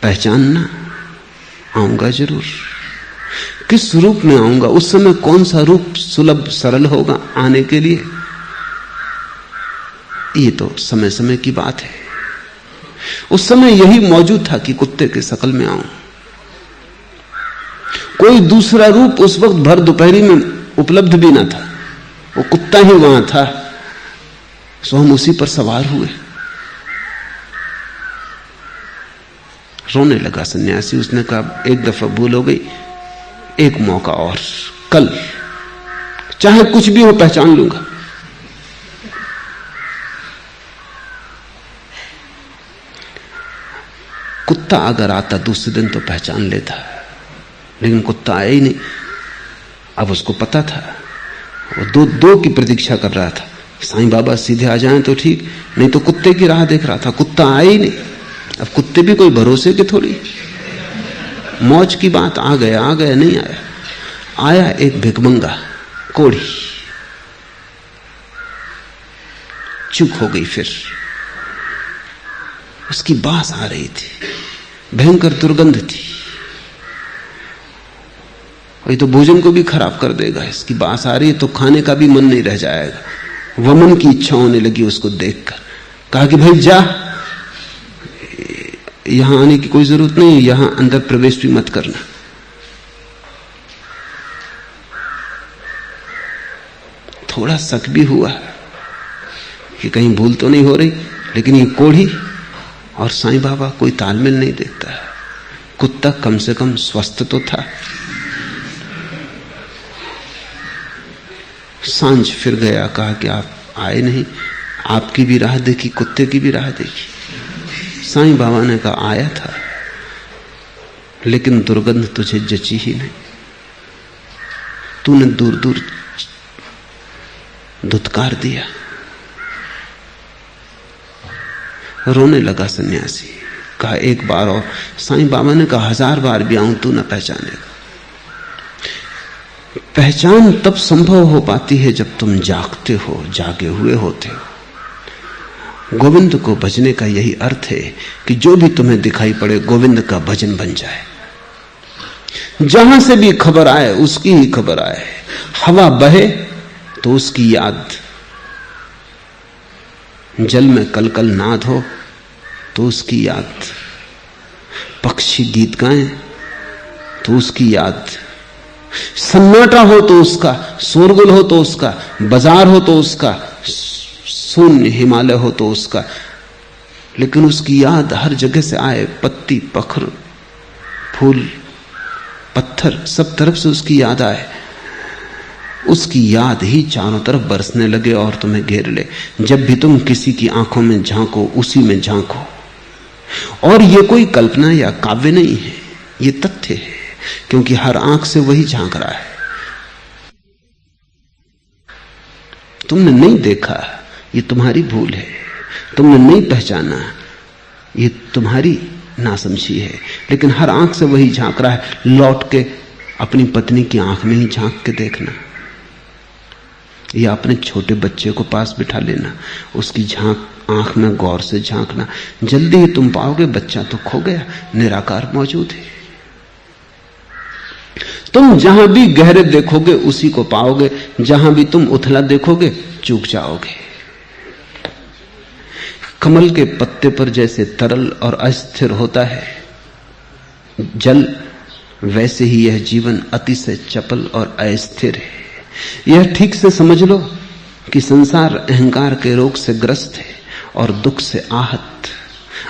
पहचानना। आऊंगा जरूर। किस रूप में आऊंगा? उस समय कौन सा रूप सुलभ सरल होगा आने के लिए? ये तो समय समय की बात है। उस समय यही मौजूद था कि कुत्ते के शकल में आऊं। कोई दूसरा रूप उस वक्त भर दोपहरी में उपलब्ध भी ना था, वो कुत्ता ही वहां था। सो हम उसी पर सवार हुए। रोने लगा सन्यासी। उसने कहा एक दफा भूल हो गई, एक मौका और, कल चाहे कुछ भी हो पहचान लूंगा। कुत्ता अगर आता दूसरे दिन तो पहचान लेता, लेकिन कुत्ता आया ही नहीं। अब उसको पता था, वो दो की प्रतीक्षा कर रहा था। साईं बाबा सीधे आ जाएं तो ठीक, नहीं तो कुत्ते की राह देख रहा था। कुत्ता आया ही नहीं। अब कुत्ते भी कोई भरोसे के थोड़ी, मौज की बात, आ गया नहीं आया। आया एक भिखमंगा, कोढ़ी। चुप हो गई। फिर उसकी बास आ रही थी, भयंकर दुर्गंध थी। ये तो भोजन को भी खराब कर देगा। इसकी बास आ रही है तो खाने का भी मन नहीं रह जाएगा। वमन की इच्छा होने लगी उसको देखकर। कहा कि भाई जा, यहां आने की कोई जरूरत नहीं, यहां अंदर प्रवेश भी मत करना। थोड़ा शक भी हुआ कि कहीं भूल तो नहीं हो रही, लेकिन ये कोढ़ी और साईं बाबा कोई तालमेल नहीं देखता है। कुत्ता कम से कम स्वस्थ तो था। सांझ फिर गया, कहा कि आप आए नहीं, आपकी भी राह देखी, कुत्ते की भी राह देखी। साईं बाबा ने कहा आया था, लेकिन दुर्गंध तुझे जची ही नहीं। तूने दूर दूर धुतकार दिया। रोने लगा सन्यासी। कहा एक बार और। साईं बाबा ने कहा 1000 बार भी आऊं तू न पहचानेगा। पहचान तब संभव हो पाती है जब तुम जागते हो, जागे हुए होते हो। गोविंद को भजने का यही अर्थ है कि जो भी तुम्हें दिखाई पड़े गोविंद का भजन बन जाए। जहां से भी खबर आए उसकी ही खबर आए। हवा बहे तो उसकी याद, जल में कलकल नाद हो तो उसकी याद, पक्षी गीत गाएं तो उसकी याद, सन्नाटा हो तो उसका, शोरगुल हो तो उसका, बाजार हो तो उसका, शून्य हिमालय हो तो उसका, लेकिन उसकी याद हर जगह से आए। पत्ती, पखर, फूल, पत्थर, सब तरफ से उसकी याद आए। उसकी याद ही चारों तरफ बरसने लगे और तुम्हें घेर ले। जब भी तुम किसी की आंखों में झांको, उसी में झांको। और ये कोई कल्पना या काव्य नहीं है, ये तथ्य है, क्योंकि हर आंख से वही झांक रहा है। तुमने नहीं देखा, ये तुम्हारी भूल है। तुमने नहीं पहचाना, ये तुम्हारी नासमझी है, लेकिन हर आंख से वही झांक रहा है। लौट के अपनी पत्नी की आंख में ही झांक के देखना, या अपने छोटे बच्चे को पास बिठा लेना, उसकी आंख में गौर से झांकना। जल्दी ही तुम पाओगे बच्चा तो खो गया, निराकार मौजूद है। तुम जहां भी गहरे देखोगे उसी को पाओगे, जहां भी तुम उथला देखोगे चूक जाओगे। कमल के पत्ते पर जैसे तरल और अस्थिर होता है जल, वैसे ही यह जीवन अतिशय चपल और अस्थिर है। यह ठीक से समझ लो कि संसार अहंकार के रोग से ग्रस्त है और दुख से आहत।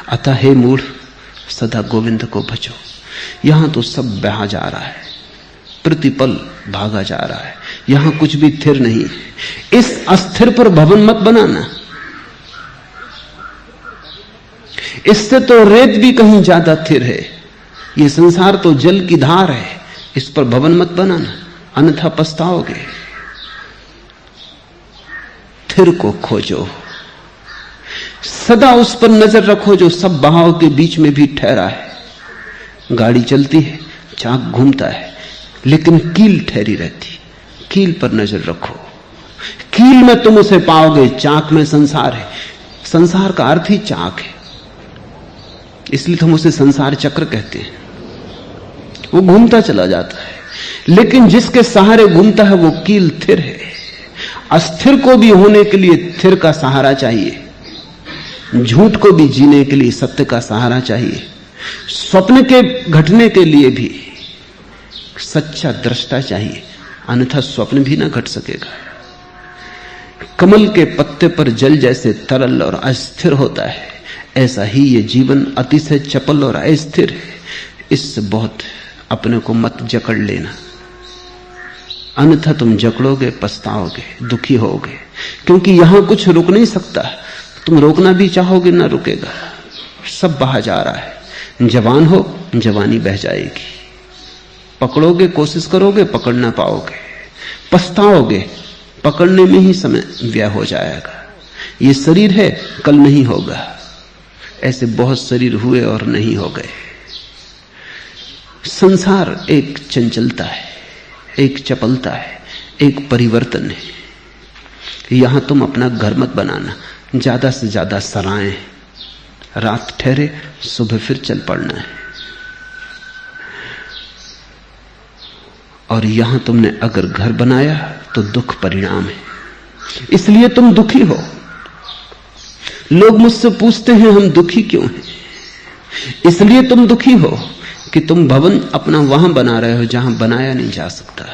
अतः हे मूढ़, सदा गोविंद को भजो। यहां तो सब बहा जा रहा है, प्रतिपल भागा जा रहा है, यहां कुछ भी स्थिर नहीं। इस अस्थिर पर भवन मत बनाना। इससे तो रेत भी कहीं ज्यादा स्थिर है। यह संसार तो जल की धार है, इस पर भवन मत बनाना, अन्यथा पछताओगे। स्थिर को खोजो, सदा उस पर नजर रखो जो सब बहाव के बीच में भी ठहरा है। गाड़ी चलती है, चाक घूमता है, लेकिन कील ठहरी रहती। कील पर नजर रखो, कील में तुम उसे पाओगे, चाक में संसार है। संसार का अर्थ ही चाक है, इसलिए हम उसे संसार चक्र कहते हैं। वो घूमता चला जाता है, लेकिन जिसके सहारे घूमता है वो कील स्थिर है। अस्थिर को भी होने के लिए स्थिर का सहारा चाहिए, झूठ को भी जीने के लिए सत्य का सहारा चाहिए, स्वप्न के घटने के लिए भी सच्चा दृष्टा चाहिए, अन्यथा स्वप्न भी ना घट सकेगा। कमल के पत्ते पर जल जैसे तरल और अस्थिर होता है, ऐसा ही ये जीवन अतिशय चपल और अस्थिर है। इससे बहुत अपने को मत जकड़ लेना, अन्यथा तुम जकड़ोगे, पछताओगे, दुखी होगे। क्योंकि यहां कुछ रुक नहीं सकता, तुम रोकना भी चाहोगे ना रुकेगा, सब बहा जा रहा है। जवान हो, जवानी बह जाएगी। पकड़ोगे, कोशिश करोगे, पकड़ ना पाओगे, पछताओगे, पकड़ने में ही समय व्यय हो जाएगा। ये शरीर है, कल नहीं होगा। ऐसे बहुत शरीर हुए और नहीं हो गए। संसार एक चंचलता है, एक चपलता है, एक परिवर्तन है। यहां तुम अपना घर मत बनाना, ज्यादा से ज्यादा सराएं, रात ठहरे, सुबह फिर चल पड़ना है। और यहां तुमने अगर घर बनाया तो दुख परिणाम है, इसलिए तुम दुखी हो। लोग मुझसे पूछते हैं हम दुखी क्यों हैं? इसलिए तुम दुखी हो कि तुम भवन अपना वहां बना रहे हो जहां बनाया नहीं जा सकता,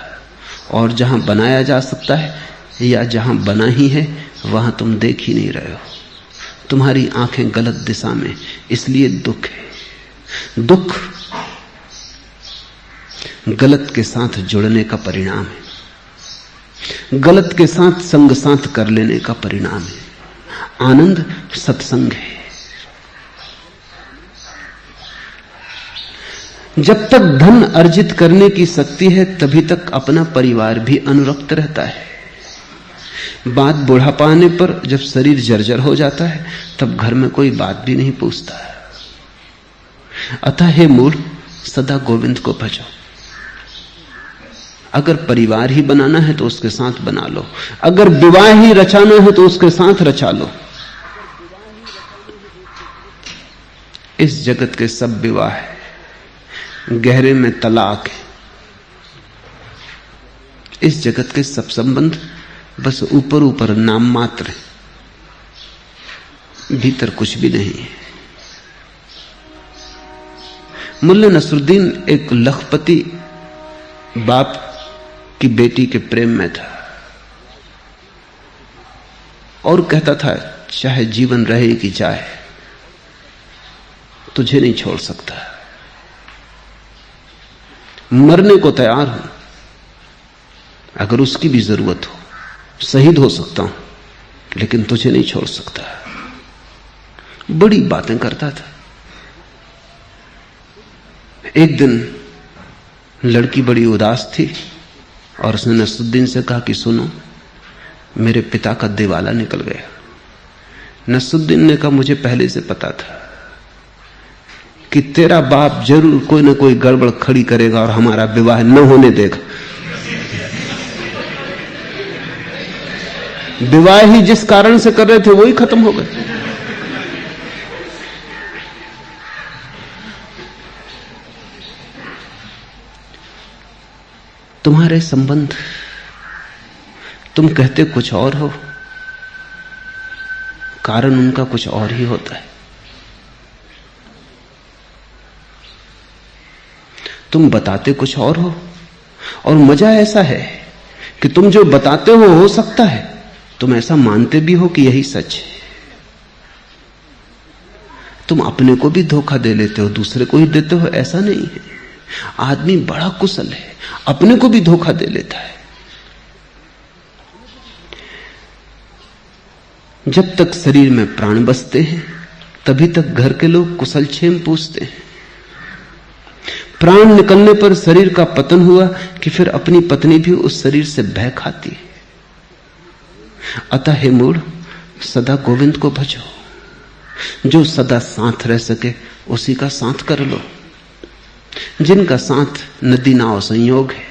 और जहां बनाया जा सकता है या जहां बना ही है वहां तुम देख ही नहीं रहे हो। तुम्हारी आंखें गलत दिशा में, इसलिए दुख है। दुख गलत के साथ जुड़ने का परिणाम है, गलत के साथ संग साथ कर लेने का परिणाम है। आनंद सत्संग है। जब तक धन अर्जित करने की शक्ति है तभी तक अपना परिवार भी अनुरक्त रहता है। बात बुढ़ापा आने पर जब शरीर जर्जर हो जाता है तब घर में कोई बात भी नहीं पूछता। अतः हे मूढ़, सदा गोविंद को भजो। अगर परिवार ही बनाना है तो उसके साथ बना लो, अगर विवाह ही रचाना है तो उसके साथ रचा लो। इस जगत के सब विवाह है, गहरे में तलाक है। इस जगत के सब संबंध बस ऊपर ऊपर नाम मात्र है, भीतर कुछ भी नहीं है। मुल्ला नसरुद्दीन एक लखपति बाप की बेटी के प्रेम में था और कहता था चाहे जीवन रहे कि जाए, तुझे नहीं छोड़ सकता। मरने को तैयार हूं, अगर उसकी भी जरूरत हो शहीद हो सकता हूं, लेकिन तुझे नहीं छोड़ सकता। बड़ी बातें करता था। एक दिन लड़की बड़ी उदास थी और उसने नसरुद्दीन से कहा कि सुनो, मेरे पिता का दिवाला निकल गया। नसरुद्दीन ने कहा मुझे पहले से पता था कि तेरा बाप जरूर कोई ना कोई गड़बड़ खड़ी करेगा और हमारा विवाह न होने देगा। विवाह ही जिस कारण से कर रहे थे वही खत्म हो गए। तुम्हारे संबंध, तुम कहते कुछ और हो, कारण उनका कुछ और ही होता है। तुम बताते कुछ और हो, और मजा ऐसा है कि तुम जो बताते हो सकता है, तुम ऐसा मानते भी हो कि यही सच है। तुम अपने को भी धोखा दे लेते हो, दूसरे को ही देते हो, ऐसा नहीं है। आदमी बड़ा कुशल है, अपने को भी धोखा दे लेता है। जब तक शरीर में प्राण बसते हैं तभी तक घर के लोग कुशल क्षेम पूछते हैं। प्राण निकलने पर शरीर का पतन हुआ कि फिर अपनी पत्नी भी उस शरीर से भय खाती है। अतः हे मूढ़, सदा गोविंद को भजो। जो सदा साथ रह सके उसी का साथ कर लो। जिनका साथ नदी नाव संयोग है,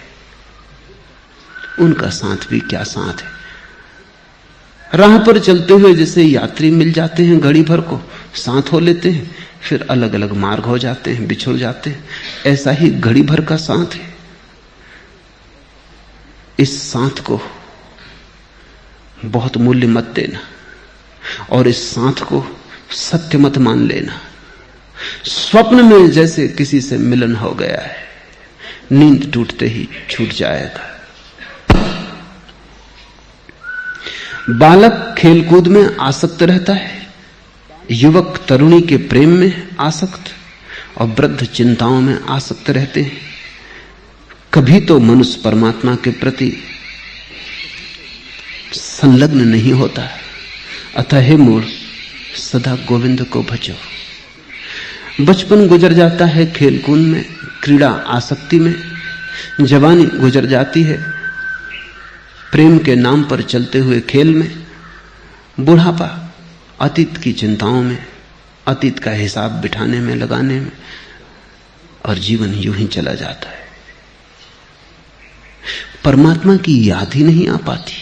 उनका साथ भी क्या साथ है। राह पर चलते हुए जैसे यात्री मिल जाते हैं, घड़ी भर को साथ हो लेते हैं, फिर अलग अलग मार्ग हो जाते हैं, बिछुड़ जाते हैं, ऐसा ही घड़ी भर का साथ है। इस साथ को बहुत मूल्य मत देना और इस साथ को सत्य मत मान लेना। स्वप्न में जैसे किसी से मिलन हो गया है, नींद टूटते ही छूट जाएगा। बालक खेलकूद में आसक्त रहता है, युवक तरुणी के प्रेम में आसक्त और वृद्ध चिंताओं में आसक्त रहते हैं। कभी तो मनुष्य परमात्मा के प्रति संलग्न नहीं होता। अतः हे मूढ़, सदा गोविंद को भजो। बचपन गुजर जाता है खेलकूद में, क्रीड़ा आसक्ति में, जवानी गुजर जाती है प्रेम के नाम पर चलते हुए खेल में, बुढ़ापा अतीत की चिंताओं में, अतीत का हिसाब बिठाने में, लगाने में, और जीवन यूं ही चला जाता है। परमात्मा की याद ही नहीं आ पाती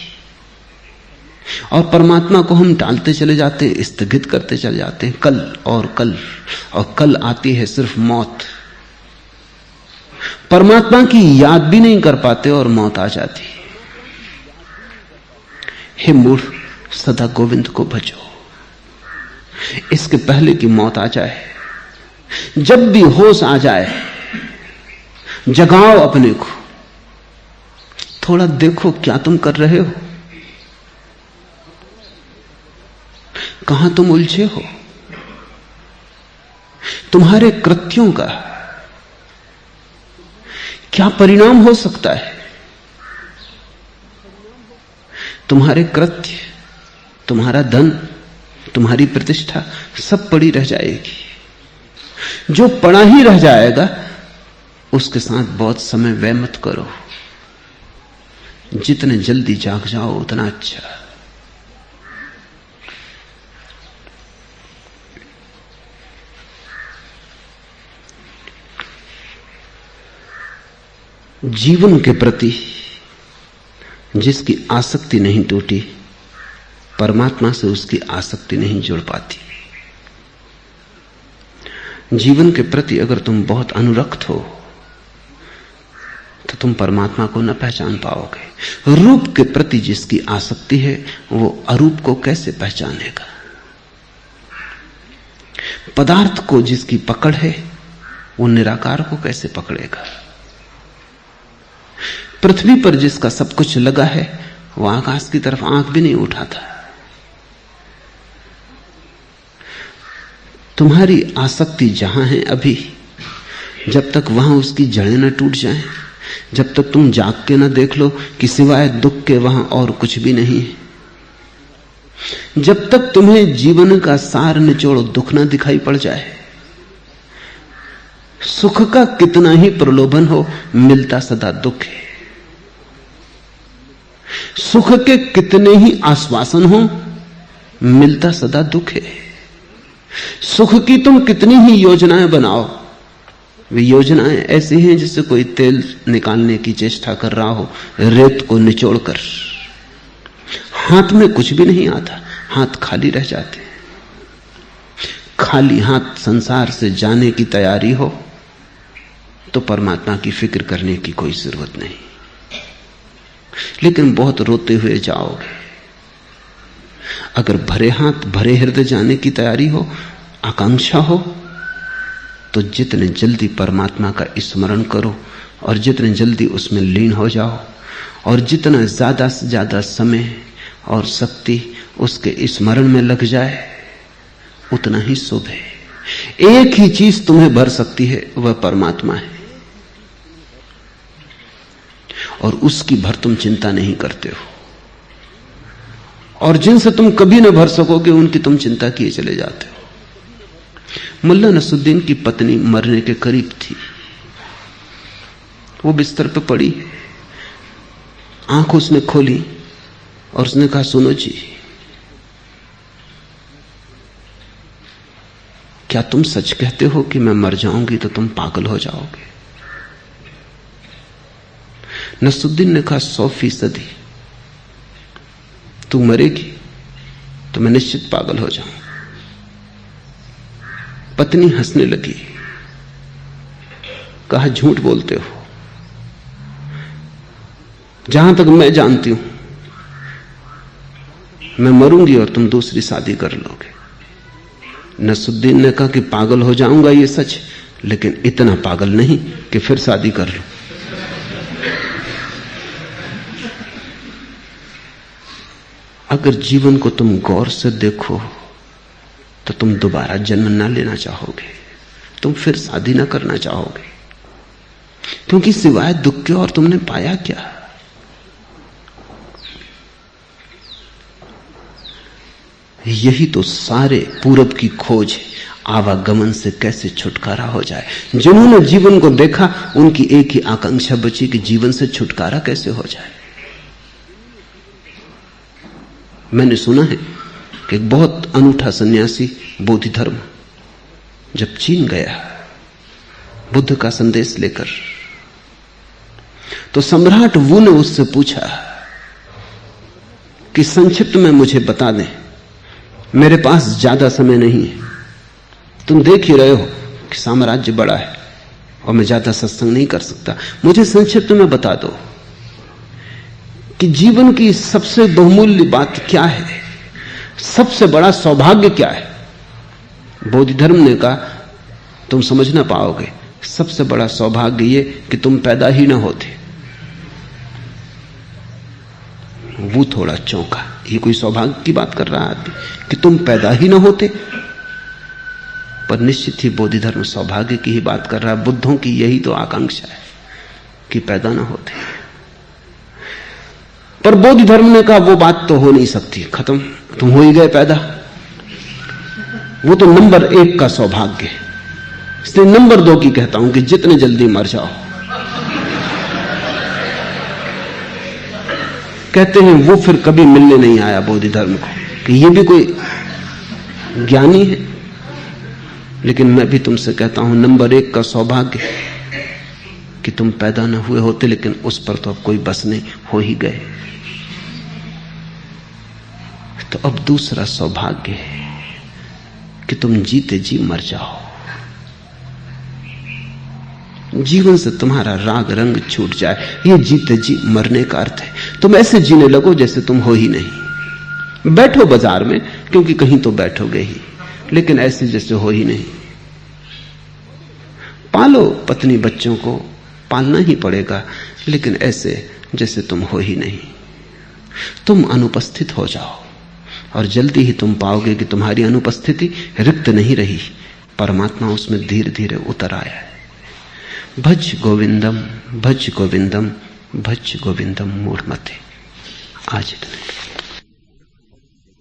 और परमात्मा को हम टालते चले जाते हैं, स्थगित करते चले जाते हैं। कल और कल और कल आती है सिर्फ मौत। परमात्मा की याद भी नहीं कर पाते और मौत आ जाती है। हे मूढ़, सदा गोविंद को भजो। इसके पहले कि मौत आ जाए, जब भी होश आ जाए, जगाओ अपने को, थोड़ा देखो क्या तुम कर रहे हो, कहां तुम उलझे हो। तुम्हारे कृत्यों का क्या परिणाम हो सकता है। तुम्हारे कृत्य, तुम्हारा धन, तुम्हारी प्रतिष्ठा सब पड़ी रह जाएगी। जो पड़ा ही रह जाएगा उसके साथ बहुत समय व्यय मत करो। जितने जल्दी जाग जाओ उतना अच्छा। जीवन के प्रति जिसकी आसक्ति नहीं टूटी, परमात्मा से उसकी आसक्ति नहीं जुड़ पाती। जीवन के प्रति अगर तुम बहुत अनुरक्त हो तो तुम परमात्मा को न पहचान पाओगे। रूप के प्रति जिसकी आसक्ति है वो अरूप को कैसे पहचानेगा। पदार्थ को जिसकी पकड़ है वो निराकार को कैसे पकड़ेगा। पृथ्वी पर जिसका सब कुछ लगा है वो आकाश की तरफ आंख भी नहीं उठाता। तुम्हारी आसक्ति जहां है अभी, जब तक वहां उसकी जड़ें न टूट जाएं, जब तक तुम जाग के न देख लो कि सिवाय दुख के वहां और कुछ भी नहीं है, जब तक तुम्हें जीवन का सार निचोड़ दुख न दिखाई पड़ जाए, सुख का कितना ही प्रलोभन हो, मिलता सदा दुख है। सुख के कितने ही आश्वासन हो, मिलता सदा दुख है। सुख की तुम कितनी ही योजनाएं बनाओ, वे योजनाएं ऐसी हैं जैसे कोई तेल निकालने की चेष्टा कर रहा हो रेत को निचोड़कर। हाथ में कुछ भी नहीं आता, हाथ खाली रह जाते। खाली हाथ संसार से जाने की तैयारी हो तो परमात्मा की फिक्र करने की कोई जरूरत नहीं। लेकिन बहुत रोते हुए जाओगे। अगर भरे हाथ भरे हृदय जाने की तैयारी हो, आकांक्षा हो, तो जितने जल्दी परमात्मा का स्मरण करो और जितने जल्दी उसमें लीन हो जाओ, और जितना ज्यादा से ज्यादा समय और शक्ति उसके स्मरण में लग जाए उतना ही शुभ है। एक ही चीज तुम्हें भर सकती है, वह परमात्मा है, और उसकी भर तुम चिंता नहीं करते हो। और जिनसे तुम कभी न भर सकोगे उनकी तुम चिंता किए चले जाते हो। मुल्ला नसरुद्दीन की पत्नी मरने के करीब थी, वो बिस्तर पे पड़ी, आंख उसने खोली और उसने कहा, सुनो जी, क्या तुम सच कहते हो कि मैं मर जाऊंगी तो तुम पागल हो जाओगे? नसरुद्दीन ने कहा, 100% तू मरेगी तो मैं निश्चित पागल हो जाऊं। पत्नी हंसने लगी, कहा, झूठ बोलते हो, जहां तक मैं जानती हूं मैं मरूंगी और तुम दूसरी शादी कर लोगे। नसरुद्दीन ने कहा कि पागल हो जाऊंगा ये सच, लेकिन इतना पागल नहीं कि फिर शादी कर लूं। अगर जीवन को तुम गौर से देखो तो तुम दोबारा जन्म ना लेना चाहोगे, तुम फिर शादी ना करना चाहोगे, क्योंकि सिवाय दुख के और तुमने पाया क्या? यही तो सारे पूरब की खोज है, आवागमन से कैसे छुटकारा हो जाए। जिन्होंने जीवन को देखा उनकी एक ही आकांक्षा बची कि जीवन से छुटकारा कैसे हो जाए। मैंने सुना है कि एक बहुत अनूठा सन्यासी बोधि धर्म जब चीन गया बुद्ध का संदेश लेकर, तो सम्राट वू ने उससे पूछा कि संक्षिप्त में मुझे बता दें, मेरे पास ज्यादा समय नहीं है, तुम देख ही रहे हो कि साम्राज्य बड़ा है और मैं ज्यादा सत्संग नहीं कर सकता, मुझे संक्षिप्त में बता दो कि जीवन की सबसे बहुमूल्य बात क्या है, सबसे बड़ा सौभाग्य क्या है। बोधि धर्म ने कहा, तुम समझ ना पाओगे, सबसे बड़ा सौभाग्य ये कि तुम पैदा ही ना होते। वो थोड़ा चौंका, ये कोई सौभाग्य की बात कर रहा है कि तुम पैदा ही ना होते? पर निश्चित ही बोधि धर्म सौभाग्य की ही बात कर रहा है। बुद्धों की यही तो आकांक्षा है कि पैदा ना होते। पर बोधि धर्म ने कहा, वो बात तो हो नहीं सकती, खत्म, तुम हो ही गए पैदा, वो तो नंबर 1 का सौभाग्य है। इसलिए नंबर 2 की कहता हूं कि जितने जल्दी मर जाओ। कहते हैं वो फिर कभी मिलने नहीं आया बोधि धर्म को कि ये भी कोई ज्ञानी है। लेकिन मैं भी तुमसे कहता हूं, नंबर 1 का सौभाग्य कि तुम पैदा न हुए होते, लेकिन उस पर तो अब कोई बस नहीं, हो ही गए। तो अब दूसरा सौभाग्य है कि तुम जीते जी मर जाओ। जीवन से तुम्हारा राग रंग छूट जाए, ये जीते जी मरने का अर्थ है। तुम ऐसे जीने लगो जैसे तुम हो ही नहीं। बैठो बाजार में, क्योंकि कहीं तो बैठोगे ही, लेकिन ऐसे जैसे हो ही नहीं। पालो पत्नी बच्चों को, पालना ही पड़ेगा, लेकिन ऐसे जैसे तुम हो ही नहीं। तुम अनुपस्थित हो जाओ और जल्दी ही तुम पाओगे कि तुम्हारी अनुपस्थिति रिक्त नहीं रही, परमात्मा उसमें धीरे धीरे उतर आया है। भज गोविंदम भज गोविंदम भज गोविंदम मूढ़मते। आज इतना।